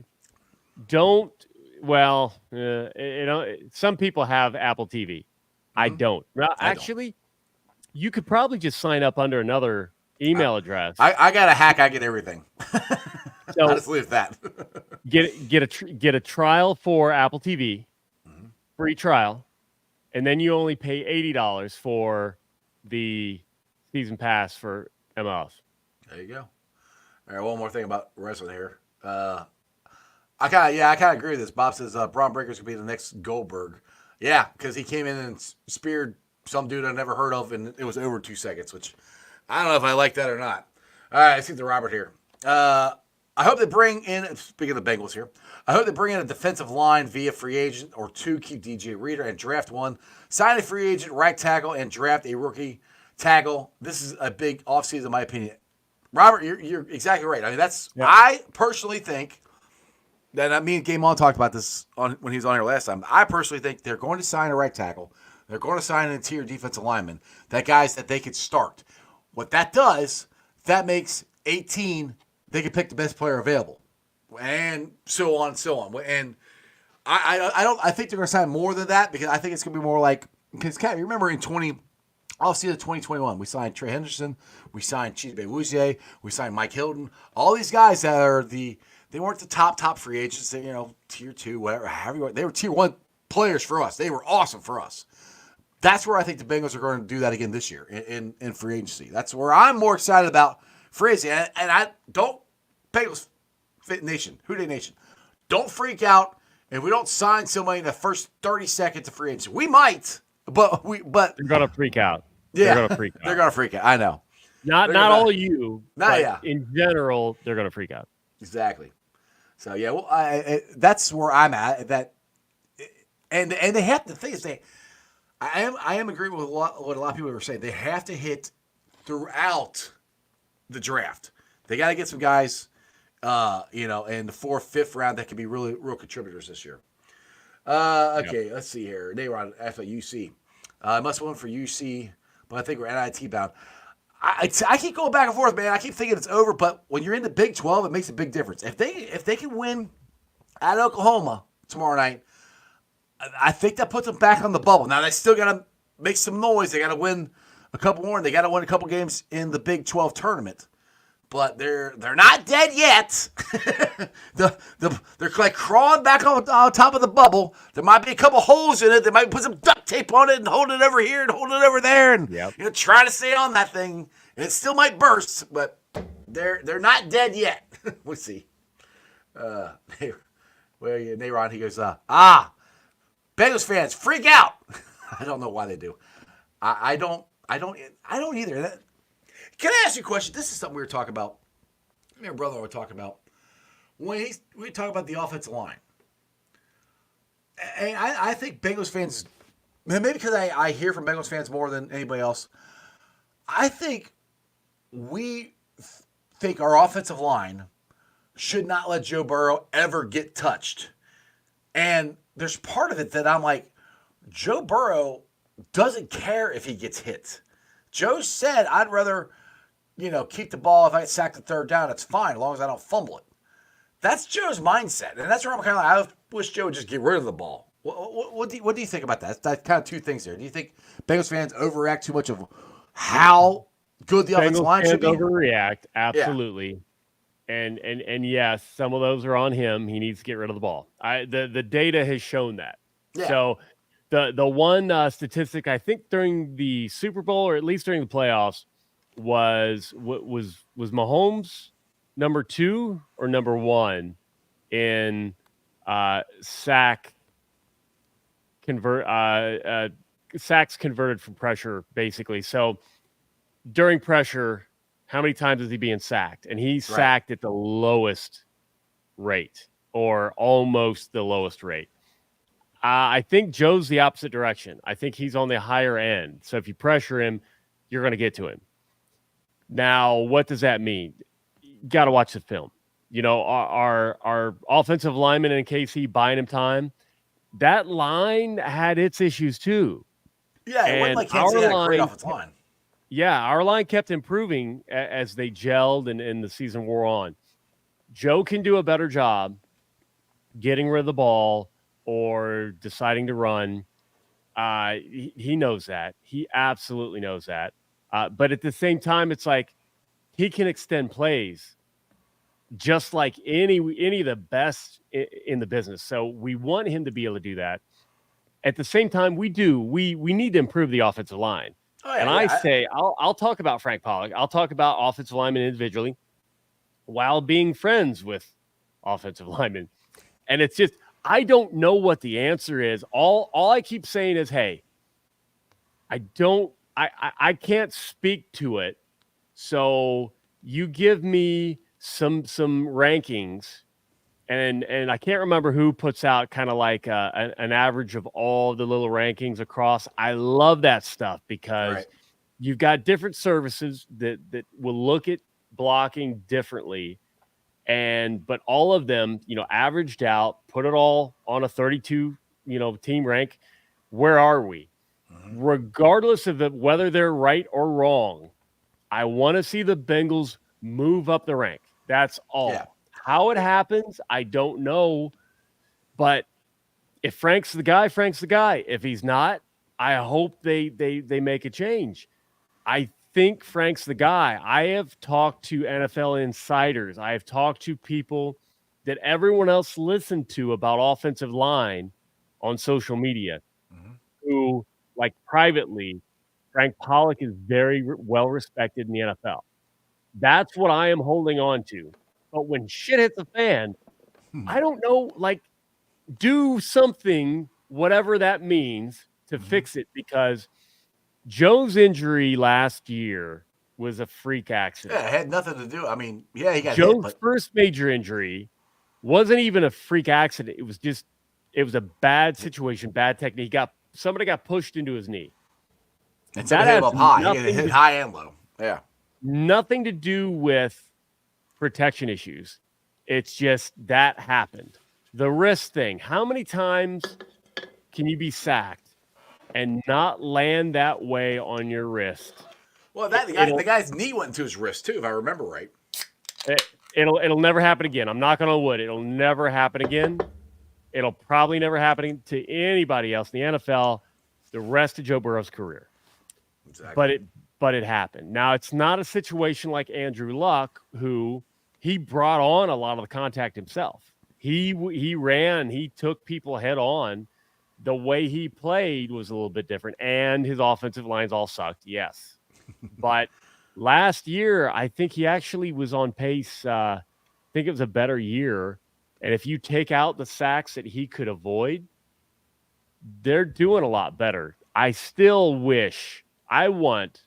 Don't Well, some people have Apple TV. I Mm-hmm. don't. Well, I don't. actually, you could probably just sign up under another email address. I got a hack. I get everything. I'll So just leave that. get a trial for Apple TV, Mm-hmm. free trial, and then you only pay $80 for the season pass for MLS. There you go. All right, one more thing about wrestling here. I kind of agree with this. Bob says Braun Breaker's gonna be the next Goldberg. Yeah, because he came in and speared some dude I never heard of, and it was over 2 seconds. Which I don't know if I like that or not. All right, let's get to Robert here. I hope they bring in. Speaking of the Bengals here, I hope they bring in a defensive line via free agent or two. Keep DJ Reader and draft one. Sign a free agent, right tackle, and draft a rookie tackle. This is a big offseason, in my opinion. Robert, you're exactly right. I mean, I personally think. And me and Game On talked about this when he was on here last time. I personally think they're going to sign a right tackle. They're going to sign an interior defensive lineman. That guys that they could start. What that does, that makes 18. They can pick the best player available, and so on and so on. And I think they're going to sign more than that because I think it's going to be more like because you remember in 2021 we signed Trey Henderson, we signed Chidobe Awuzie, we signed Mike Hilton. All these guys that are they weren't the top free agents. They, tier 2, whatever, however you want. They were tier 1 players for us. They were awesome for us. That's where I think the Bengals are going to do that again this year in free agency. That's where I'm more excited about free agency. And I don't, Bengals Nation, Who Dey Nation, don't freak out if we don't sign somebody in the first 30 seconds of free agency. We might, but they're going to freak out. Yeah, they're going to freak out. They're going to freak out. I know. Not all of you, but yeah. In general, they're going to freak out. Exactly. So yeah, well, that's where I'm at. And they have the thing is I am agreeing with what a lot of people were saying. They have to hit throughout the draft. They got to get some guys, in the 4th, 5th round that can be really real contributors this year. Okay, Let's see here. They were on after UC. I must have went for UC, but I think we're NIT bound. I keep going back and forth, man. I keep thinking it's over, but when you're in the Big 12, it makes a big difference. If they can win at Oklahoma tomorrow night, I think that puts them back on the bubble. Now they still got to make some noise. They got to win a couple more, and they got to win a couple games in the Big 12 tournament. But they're not dead yet. They're like crawling back on top of the bubble. There might be a couple holes in it. They might put some duct tape on it and hold it over here and hold it over there, and try to stay on that thing. And it still might burst, but they're not dead yet. We'll see. Nayron, he goes, Bengals fans freak out. I don't know why they do. I don't either. Can I ask you a question? This is something we were talking about. Me and brother were talking about when we talk about the offensive line. And I think Bengals fans, maybe because I hear from Bengals fans more than anybody else, I think we think our offensive line should not let Joe Burrow ever get touched. And there's part of it that I'm like, Joe Burrow doesn't care if he gets hit. Joe said, I'd rather, keep the ball. If I get sacked the 3rd down, it's fine as long as I don't fumble it. That's Joe's mindset. And that's where I'm kind of like, I wish Joe would just get rid of the ball. What do you think about that? That's kind of two things there. Do you think Bengals fans overreact too much of how good the offensive line should be? Overreact, absolutely. Yeah. And yes, some of those are on him. He needs to get rid of the ball. The data has shown that. Yeah. So the one statistic I think during the Super Bowl or at least during the playoffs was Mahomes number 2 or number 1 in sacks converted from pressure, basically. So during pressure, how many times is he being sacked? And he's sacked at the lowest rate or almost the lowest rate. I think Joe's the opposite direction. I think he's on the higher end. So if you pressure him, you're going to get to him. Now, what does that mean? You got to watch the film. Our offensive lineman in KC buying him time, that line had its issues too. Yeah, it wasn't like Kansas had a great offensive line. Yeah, our line kept improving as they gelled and the season wore on. Joe can do a better job getting rid of the ball or deciding to run. He knows that. He absolutely knows that. But at the same time, it's like he can extend plays just like any of the best in the business. So we want him to be able to do that. At the same time, we need to improve the offensive line. Oh And yeah, I yeah. say I'll talk about Frank Pollock. I'll talk about offensive linemen individually while being friends with offensive linemen. And it's just I don't know what the answer is. All I keep saying is, hey, I can't speak to it. So you give me some rankings, and I can't remember who puts out kind of like an average of all the little rankings across. I love that stuff because Right. you've got different services that will look at blocking differently, but all of them, averaged out, put it all on a 32, team rank. Where are we? Mm-hmm. Regardless of whether they're right or wrong, I want to see the Bengals move up the rank. That's Yeah. all. How it happens, I don't know. But if Frank's the guy, Frank's the guy. If he's not, I hope they make a change. I think Frank's the guy. I have talked to NFL insiders. I have talked to people that everyone else listened to about offensive line on social media Mm-hmm. who, like privately, Frank Pollock is very well respected in the NFL. That's what I am holding on to. But when shit hits the fan, I don't know, like, do something, whatever that means, to Mm-hmm. fix it because Joe's injury last year was a freak accident. Yeah, it had nothing to do. I mean, yeah, he got hit, Joe's but first major injury wasn't even a freak accident. It was a bad situation, bad technique. Somebody got pushed into his knee. and That somebody hit him has up high. He got nothing hit to high and low. Yeah. nothing to do with protection issues. It's just that happened. The wrist thing. How many times can you be sacked and not land that way on your wrist? Well, It, the it'll guy's knee went into his wrist too, if I remember right. it'll never happen again. I'm knocking on wood. It'll never happen again. It'll probably never happen to anybody else in the NFL the rest of Joe Burrow's career. Exactly. But it happened. Now it's not a situation like Andrew Luck, who he brought on a lot of the contact himself. He ran, he took people head on. The way he played was a little bit different, and his offensive lines all sucked. Yes, but last year I think he actually was on pace. I think it was a better year, and if you take out the sacks that he could avoid, they're doing a lot better. I still wish I want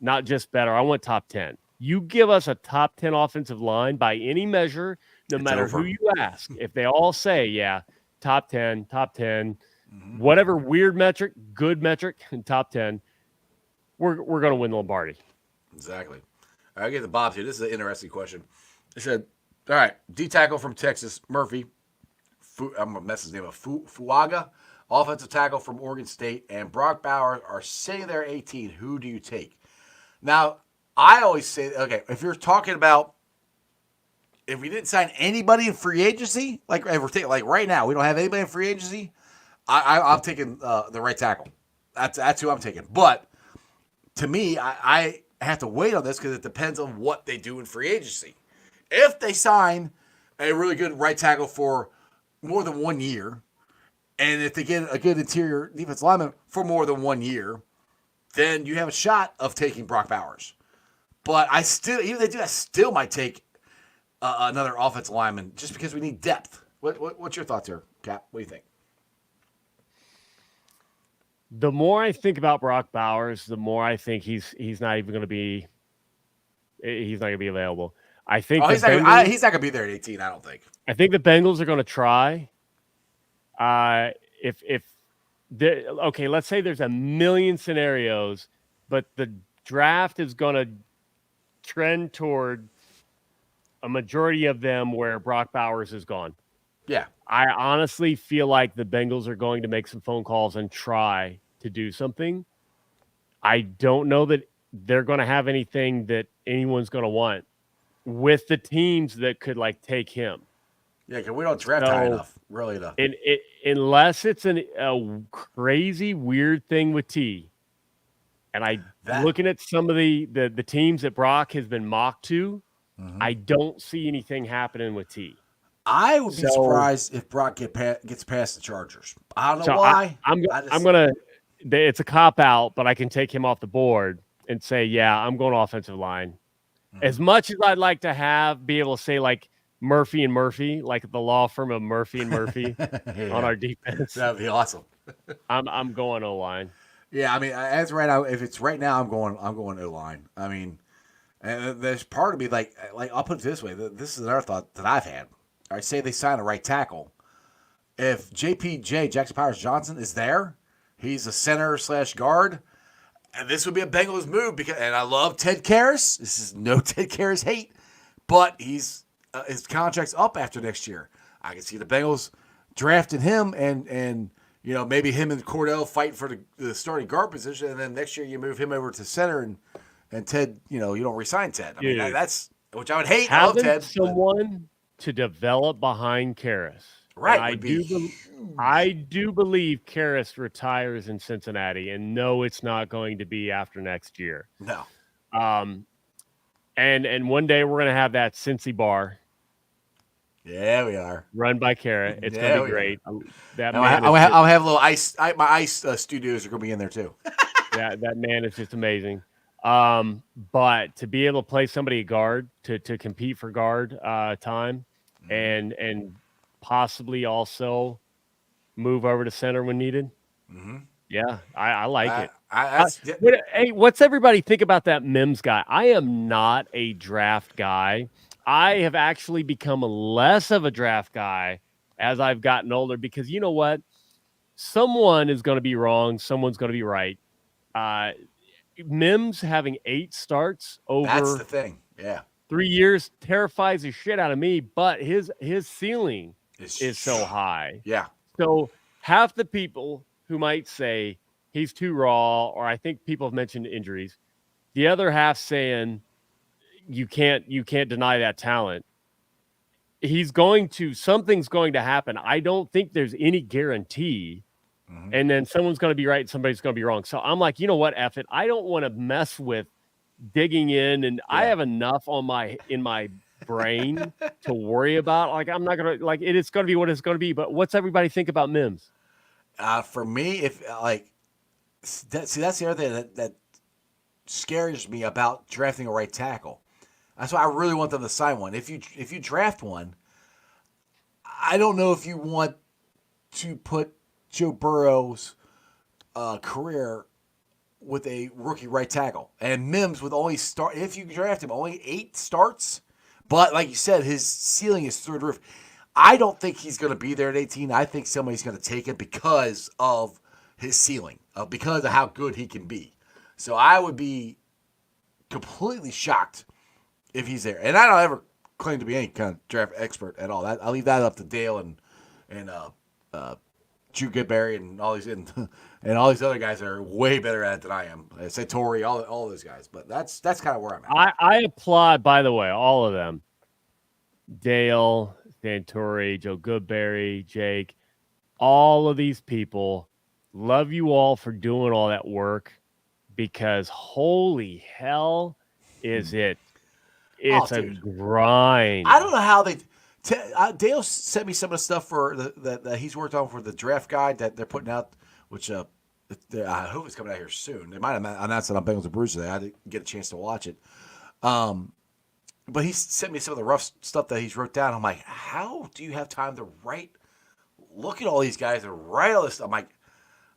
not just better. I want top 10. You give us a top 10 offensive line by any measure, no It's matter who over. you ask. If they all say, yeah, top 10, Mm-hmm. whatever weird metric, good metric, and top 10, we're going to win the Lombardi. Exactly. All right, I get the Bob's here. This is an interesting question. It said, all right, D tackle from Texas, Murphy. I'm going to mess his name up. Fuaga, offensive tackle from Oregon State, and Brock Bowers are sitting there 18. Who do you take? Now, I always say, okay, if you're talking about if we didn't sign anybody in free agency, like if we're taking, like right now, we don't have anybody in free agency, I'm taking the right tackle. That's who I'm taking. But to me, I have to wait on this because it depends on what they do in free agency. If they sign a really good right tackle for more than 1 year, and if they get a good interior defense lineman for more than 1 year, then you have a shot of taking Brock Bowers. But I still, even if they do, I still might take another offensive lineman just because we need depth. What's your thoughts here, Cap? What do you think? The more I think about Brock Bowers, the more I think he's not even going to be available. I think He's not gonna be there at 18. I don't think. I think the Bengals are going to try. If okay, let's say there's a million scenarios, but the draft is going to trend toward a majority of them where Brock Bowers is gone. Yeah. I honestly feel like the Bengals are going to make some phone calls and try to do something. I don't know that they're going to have anything that anyone's going to want with the teams that could like take him. Yeah, because we don't draft high So, enough, really enough. unless it's a crazy weird thing with T, and I That. looking at some of the teams that Brock has been mocked to, Mhm. I don't see anything happening with T. I would be So surprised if Brock gets past the Chargers. I don't know so why. I'm gonna. It's a cop out, but I can take him off the board and say, yeah, I'm going offensive line. As Mhm. much as I'd like to be able to say like Murphy and Murphy, like the law firm of Murphy and Murphy on Yeah, our defense, that'd be awesome. I'm going O line. Yeah, I mean, as right now, if it's right now, I'm going O line. I mean, and there's part of me like I'll put it this way. This is another thought that I've had. All right, say they sign a right tackle. If JPJ Jackson Powers Johnson is there, he's a center / guard. And this would be a Bengals move because, and I love Ted Karras. This is no Ted Karras hate, but his contract's up after next year. I can see the Bengals drafting him, and maybe him and Cordell fight for the starting guard position, and then next year you move him over to center, and Ted, you don't resign Ted. I mean Dude, that's which I would hate. I love having Ted, but someone to develop behind Karras, and right would be I huge. do believe Karras retires in Cincinnati, and no, it's not going to be after next year. No, Um, and one day we're gonna have that Cincy bar yeah, we are. run by Kara. It's gonna Yeah, be we are. great. That And man I'll is have, just, I'll have a little ice. My ice studios are going to be in there too. that man is just amazing. But to be able to play somebody at guard to compete for guard time and possibly also move over to center when needed. Mm-hmm. Yeah, I like it. That's Hey, what's everybody think about that Mims guy? I am not a draft guy. I have actually become less of a draft guy as I've gotten older because you know what? Someone is going to be wrong. Someone's going to be right. Uh, Mims having 8 starts that's the over thing. Yeah, 3 years terrifies the shit out of me, but his ceiling is so high. Yeah, So half the people who might say he's too raw, or I think people have mentioned injuries. The other half saying you can't deny that talent. Something's going to happen. I don't think there's any guarantee. mm-hmm. And then someone's going to be right and somebody's going to be wrong. So I'm like, you know what, F it. I don't want to mess with digging in, and I have enough in my brain to worry about. Like I'm not gonna it's going to be what it's going to be. But what's everybody think about Mims? For me, if that's the other thing that scares me about drafting a right tackle. That's why I really want them to sign one. If you draft one, I don't know if you want to put Joe Burrow's career with a rookie right tackle, and Mims with only if you draft him only 8 starts, but like you said, his ceiling is through the roof. I don't think he's going to be there at 18. I think somebody's going to take it because of his ceiling, because of how good he can be. So I would be completely shocked if he's there. And I don't ever claim to be any kind of draft expert at all. I'll leave that up to Dale and Drew Goodberry and all these and all these other guys that are way better at it than I am. Satori, all those guys. But that's kind of where I'm at. I applaud, by the way, all of them. Dale, Santori, Joe Goodberry, Jake, all of these people. Love you all for doing all that work because holy hell is it. It's a grind. I don't know how they. Dale sent me some of the stuff for that he's worked on for the draft guide that they're putting out, which I hope it's coming out here soon. They might have announced it on Bengals and Brews today. I didn't get a chance to watch it. But he sent me some of the rough stuff that he's wrote down. I'm like, how do you have time to write? Look at all these guys and write all this stuff. I'm like,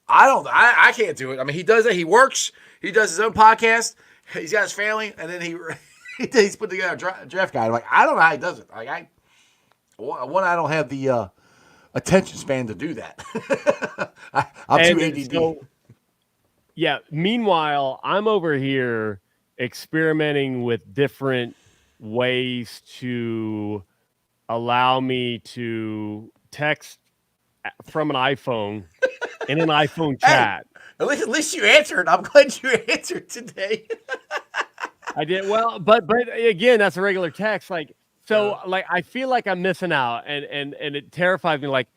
I can't do it. I mean, he does it. He works. He does his own podcast. He's got his family, and then he's put together a draft guide. I'm like, I don't know how he does it. Like I don't have the attention span to do that. I'm too ADD. So, yeah. Meanwhile, I'm over here experimenting with different ways to allow me to text from an iPhone in an iPhone chat. Hey, at least you answered. I'm glad you answered today. I did well, but again, that's a regular text. Like So like I feel like I'm missing out, and it terrifies me. Like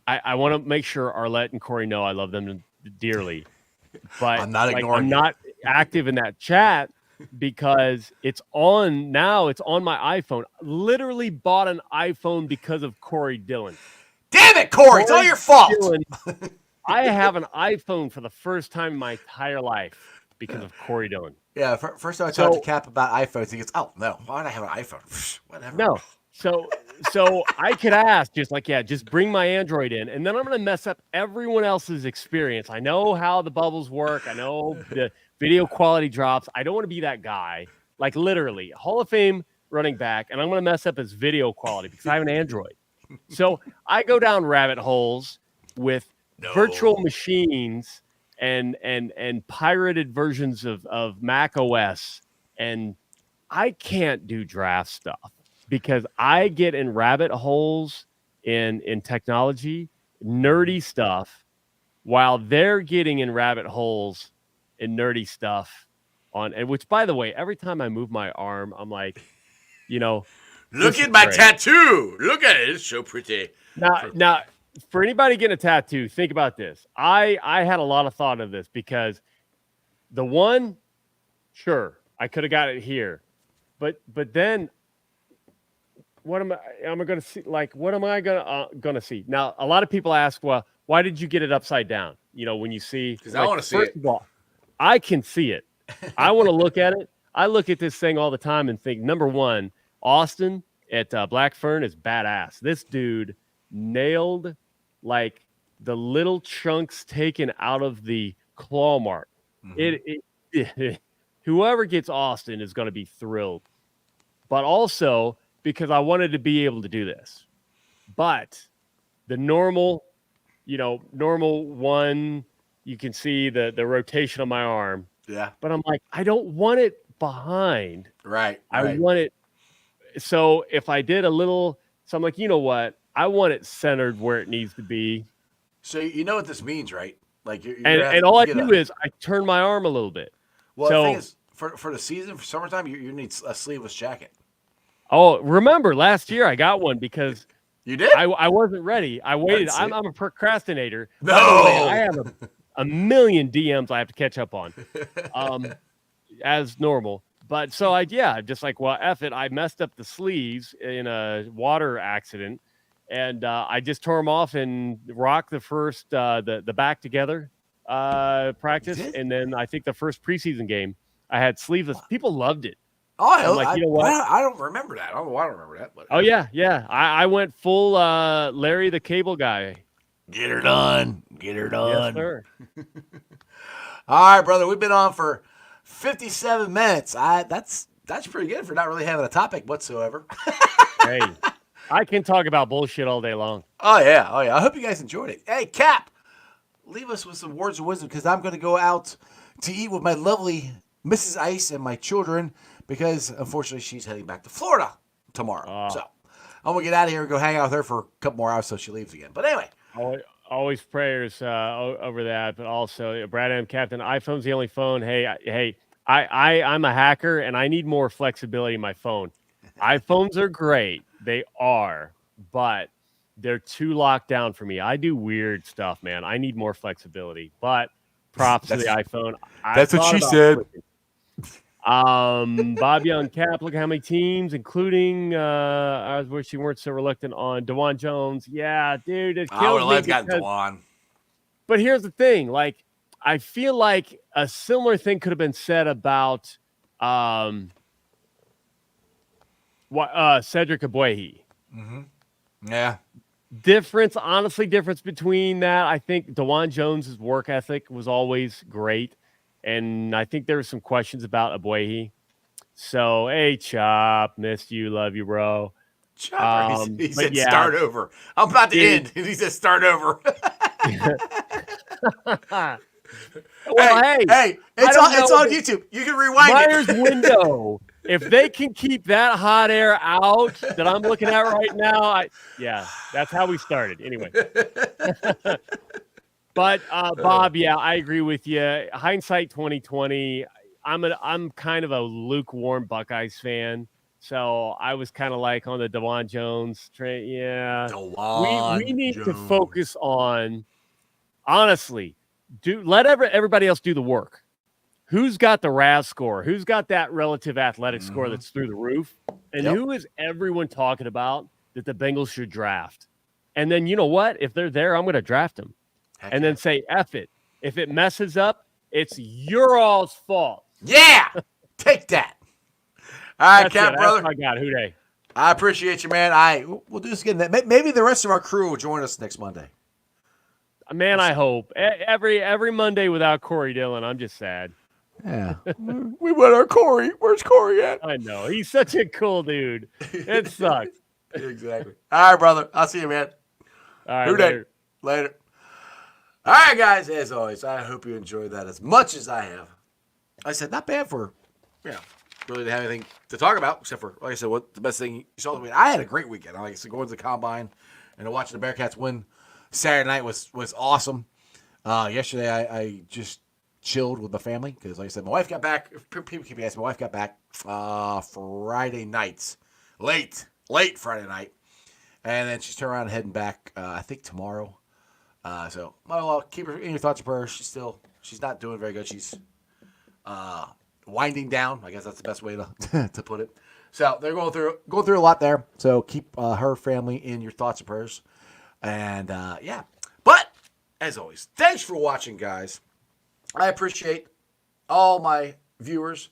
I want to make sure Arlette and Corey know I love them dearly, but I'm not like ignoring I'm you. not active in that chat because it's on now. It's on my iPhone. Literally bought an iPhone because of Corey Dillon. Damn it, Corey! It's all your fault. Dillon, I have an iPhone for the first time in my entire life because of Corey Dillon. Yeah, first time I talked to Cap about iPhones, he goes, "Oh no, why do I have an iPhone? Whatever." No. So I could ask just like, yeah, just bring my Android in, and then I'm going to mess up everyone else's experience. I know how the bubbles work. I know the video quality drops. I don't want to be that guy. Like literally, Hall of Fame running back, and I'm going to mess up his video quality because I have an Android. So I go down rabbit holes with virtual machines and pirated versions of Mac OS, and I can't do draft stuff because I get in rabbit holes in technology, nerdy stuff, while they're getting in rabbit holes in nerdy stuff and which, by the way, every time I move my arm, I'm like, look at my tattoo. Look at it. It's so pretty. Now, for anybody getting a tattoo, think about this. I had a lot of thought of this because the one, sure, I could have got it here. But then what am I going to see? Like, what am I going to see? Now, a lot of people ask, well, why did you get it upside down? When you see, because I want to see it. First of all, I can see it. I want to look at it. I look at this thing all the time and think, number one, Austin at Black Fern is badass. This dude nailed like the little chunks taken out of the claw mark. Mm-hmm. Whoever gets Austin is going to be thrilled. But also because I wanted to be able to do this. But the normal one, you can see the rotation of my arm. Yeah. But I'm like, I don't want it behind. Right. I want it. So if I did a little, so I'm like, you know what? I want it centered where it needs to be. So you know what this means, right? Like and all I do is I turn my arm a little bit. Well, the thing is, for the season, for summertime, you need a sleeveless jacket. Oh, remember last year I got one because you did. I wasn't ready. I waited. I'm a procrastinator. No, I have a million DMs I have to catch up on, as normal. But so just like, well, F it. I messed up the sleeves in a water accident, and I just tore them off and rocked the first the back together practice, and then I think the first preseason game I had sleeveless. People loved it. Oh, like, you know what? I don't remember that. I don't remember that. But oh yeah. I went full Larry the Cable Guy. Get her done. Yes, sir. All right, brother. We've been on for 57 minutes. That's pretty good for not really having a topic whatsoever. Hey, I can talk about bullshit all day long. Oh yeah. I hope you guys enjoyed it. Hey, Cap, leave us with some words of wisdom because I'm going to go out to eat with my lovely Mrs. Ice and my children because unfortunately she's heading back to Florida tomorrow. So I'm going to get out of here and go hang out with her for a couple more hours so she leaves again. But anyway. Always prayers over that, but also Brad M. Captain, iPhone's the only phone. Hey, I'm a hacker and I need more flexibility in my phone. iPhones are great. They are, but they're too locked down for me. I do weird stuff, man. I need more flexibility, but props to the iPhone. That's what she said. Bob Young Cap, look at how many teams, including I wish you weren't so reluctant on DeJuan Jones. Yeah, dude, it kills me. Got DeJuan. But here's the thing, like I feel like a similar thing could have been said about Cedric Agbuehi. Mm-hmm. Yeah. Difference between that. I think DeJuan Jones's work ethic was always great. And I think there were some questions about Agbuehi. So, hey, Chop, missed you, love you, bro. Chop, he said start over. I'm about to end. He said start over. Well, hey, it's on YouTube. You can rewind Myers window. If they can keep that hot air out that I'm looking at right now, that's how we started. Anyway. But Bob, I agree with you. Hindsight 2020. I'm kind of a lukewarm Buckeyes fan. So I was kind of like on the DeJuan Jones train. Yeah, we DeJuan need to Jones. focus on, honestly, let everybody else do the work. Who's got the RAS score? Who's got that relative athletic score Mm-hmm. that's through the roof? And Yep. who is everyone talking about that the Bengals should draft? And then you know what? If they're there, I'm going to draft them. Heck And yeah. then say, F it. If it messes up, it's your all's fault. Yeah. Take that. All right, That's Cap, it. That's brother. what I got. Who day? I appreciate you, man. We'll do this again. Maybe the rest of our crew will join us next Monday. Man, I hope. Every Monday without Corey Dillon, I'm just sad. Yeah. We want our Corey. Where's Corey at? I know. He's such a cool dude. It sucks. Exactly. All right, brother. I'll see you, man. All right, Who day? later. Later. All right, guys. As always, I hope you enjoyed that as much as I have. I said, not bad for, really to have anything to talk about, except for, like I said, what the best thing you saw the weekend. I had a great weekend. Like I said, going to the combine and watching the Bearcats win Saturday night was awesome. Yesterday, I just chilled with my family because, like I said, my wife got back. People keep asking, my wife got back Friday nights, late Friday night, and then she's turning around and heading back. I think tomorrow. So, well, keep her in your thoughts and prayers. She's not doing very good. She's winding down. I guess that's the best way to to put it. So they're going through a lot there. So keep her family in your thoughts and prayers. And yeah, but as always, thanks for watching, guys. I appreciate all my viewers.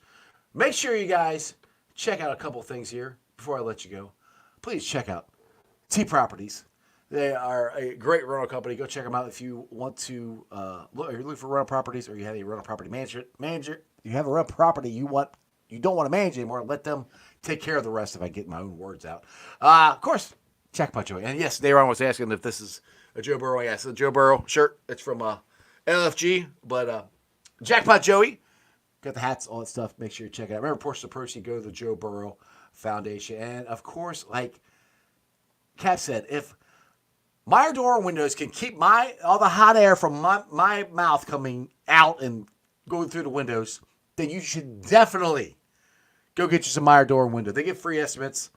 Make sure you guys check out a couple things here before I let you go. Please check out T Properties. They are a great rental company. Go check them out if you want to. If you're looking for rental properties, or you have a rental property manager. You have a rental property you don't want to manage anymore. Let them take care of the rest. If I get my own words out, of course, Jackpot Joey. And yes, Dayron was asking if this is a Joe Burrow. Yes, the Joe Burrow shirt. It's from LFG, but Jackpot Joey. Got the hats, all that stuff. Make sure you check it out. Remember, portion of the proceeds go to the Joe Burrow Foundation. And of course, like Cap said, if my door windows can keep all the hot air from my mouth coming out and going through the windows, then you should definitely go get you some Meyer door window. They get free estimates.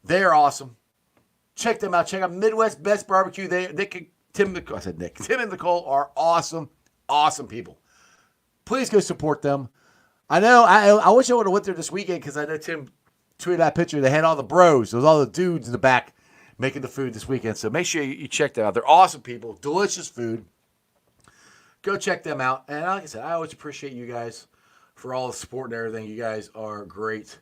They are awesome. Check them out. Check out Midwest Best Barbecue. Tim and Nicole are awesome people. Please go support them. I know. I wish I would have went there this weekend because I know Tim tweeted that picture. They had all the bros. There was all the dudes in the back making the food this weekend. So make sure you check them out. They're awesome people. Delicious food. Go check them out. And like I said, I always appreciate you guys for all the support and everything. You guys are great.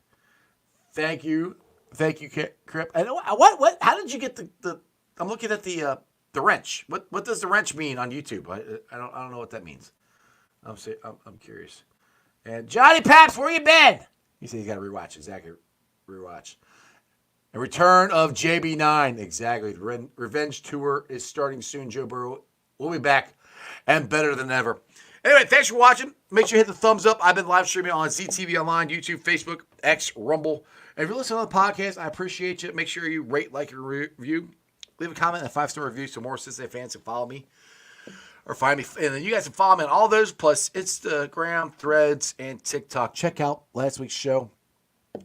Thank you, Crip. And what? How did you get the? I'm looking at the wrench. What does the wrench mean on YouTube? I don't know what that means. I'm curious. And Johnny Paps, where you been? He said he's got to rewatch. Exactly, rewatch. A return of JB9. Exactly. The Revenge Tour is starting soon. Joe Burrow will be back and better than ever. Anyway, thanks for watching. Make sure you hit the thumbs up. I've been live streaming on ZTV Online, YouTube, Facebook, X, Rumble. And if you're listening to the podcast, I appreciate you. Make sure you rate, like, and review. Leave a comment and a 5-star review so more Cincinnati fans can follow me or find me. And then you guys can follow me on all those, plus Instagram, Threads, and TikTok. Check out last week's show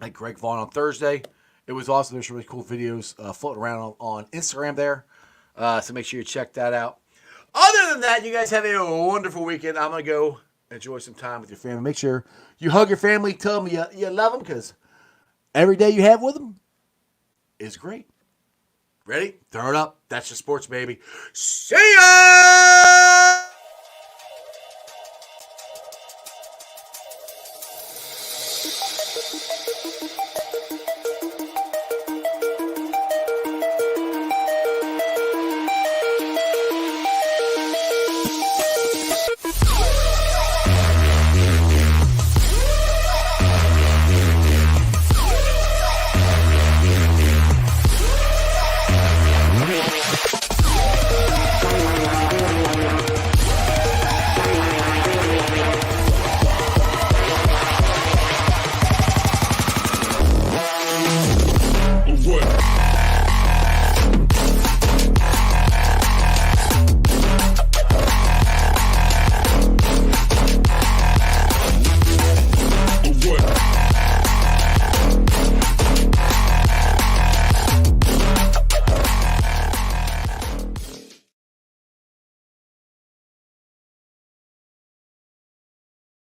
at Greg Vaughn on Thursday. It was awesome. There's really cool videos floating around on Instagram there. So make sure you check that out. Other than that, you guys have a wonderful weekend. I'm going to go enjoy some time with your family. Make sure you hug your family. Tell them you love them because every day you have with them is great. Ready? Throw it up. That's your sports, baby. See ya!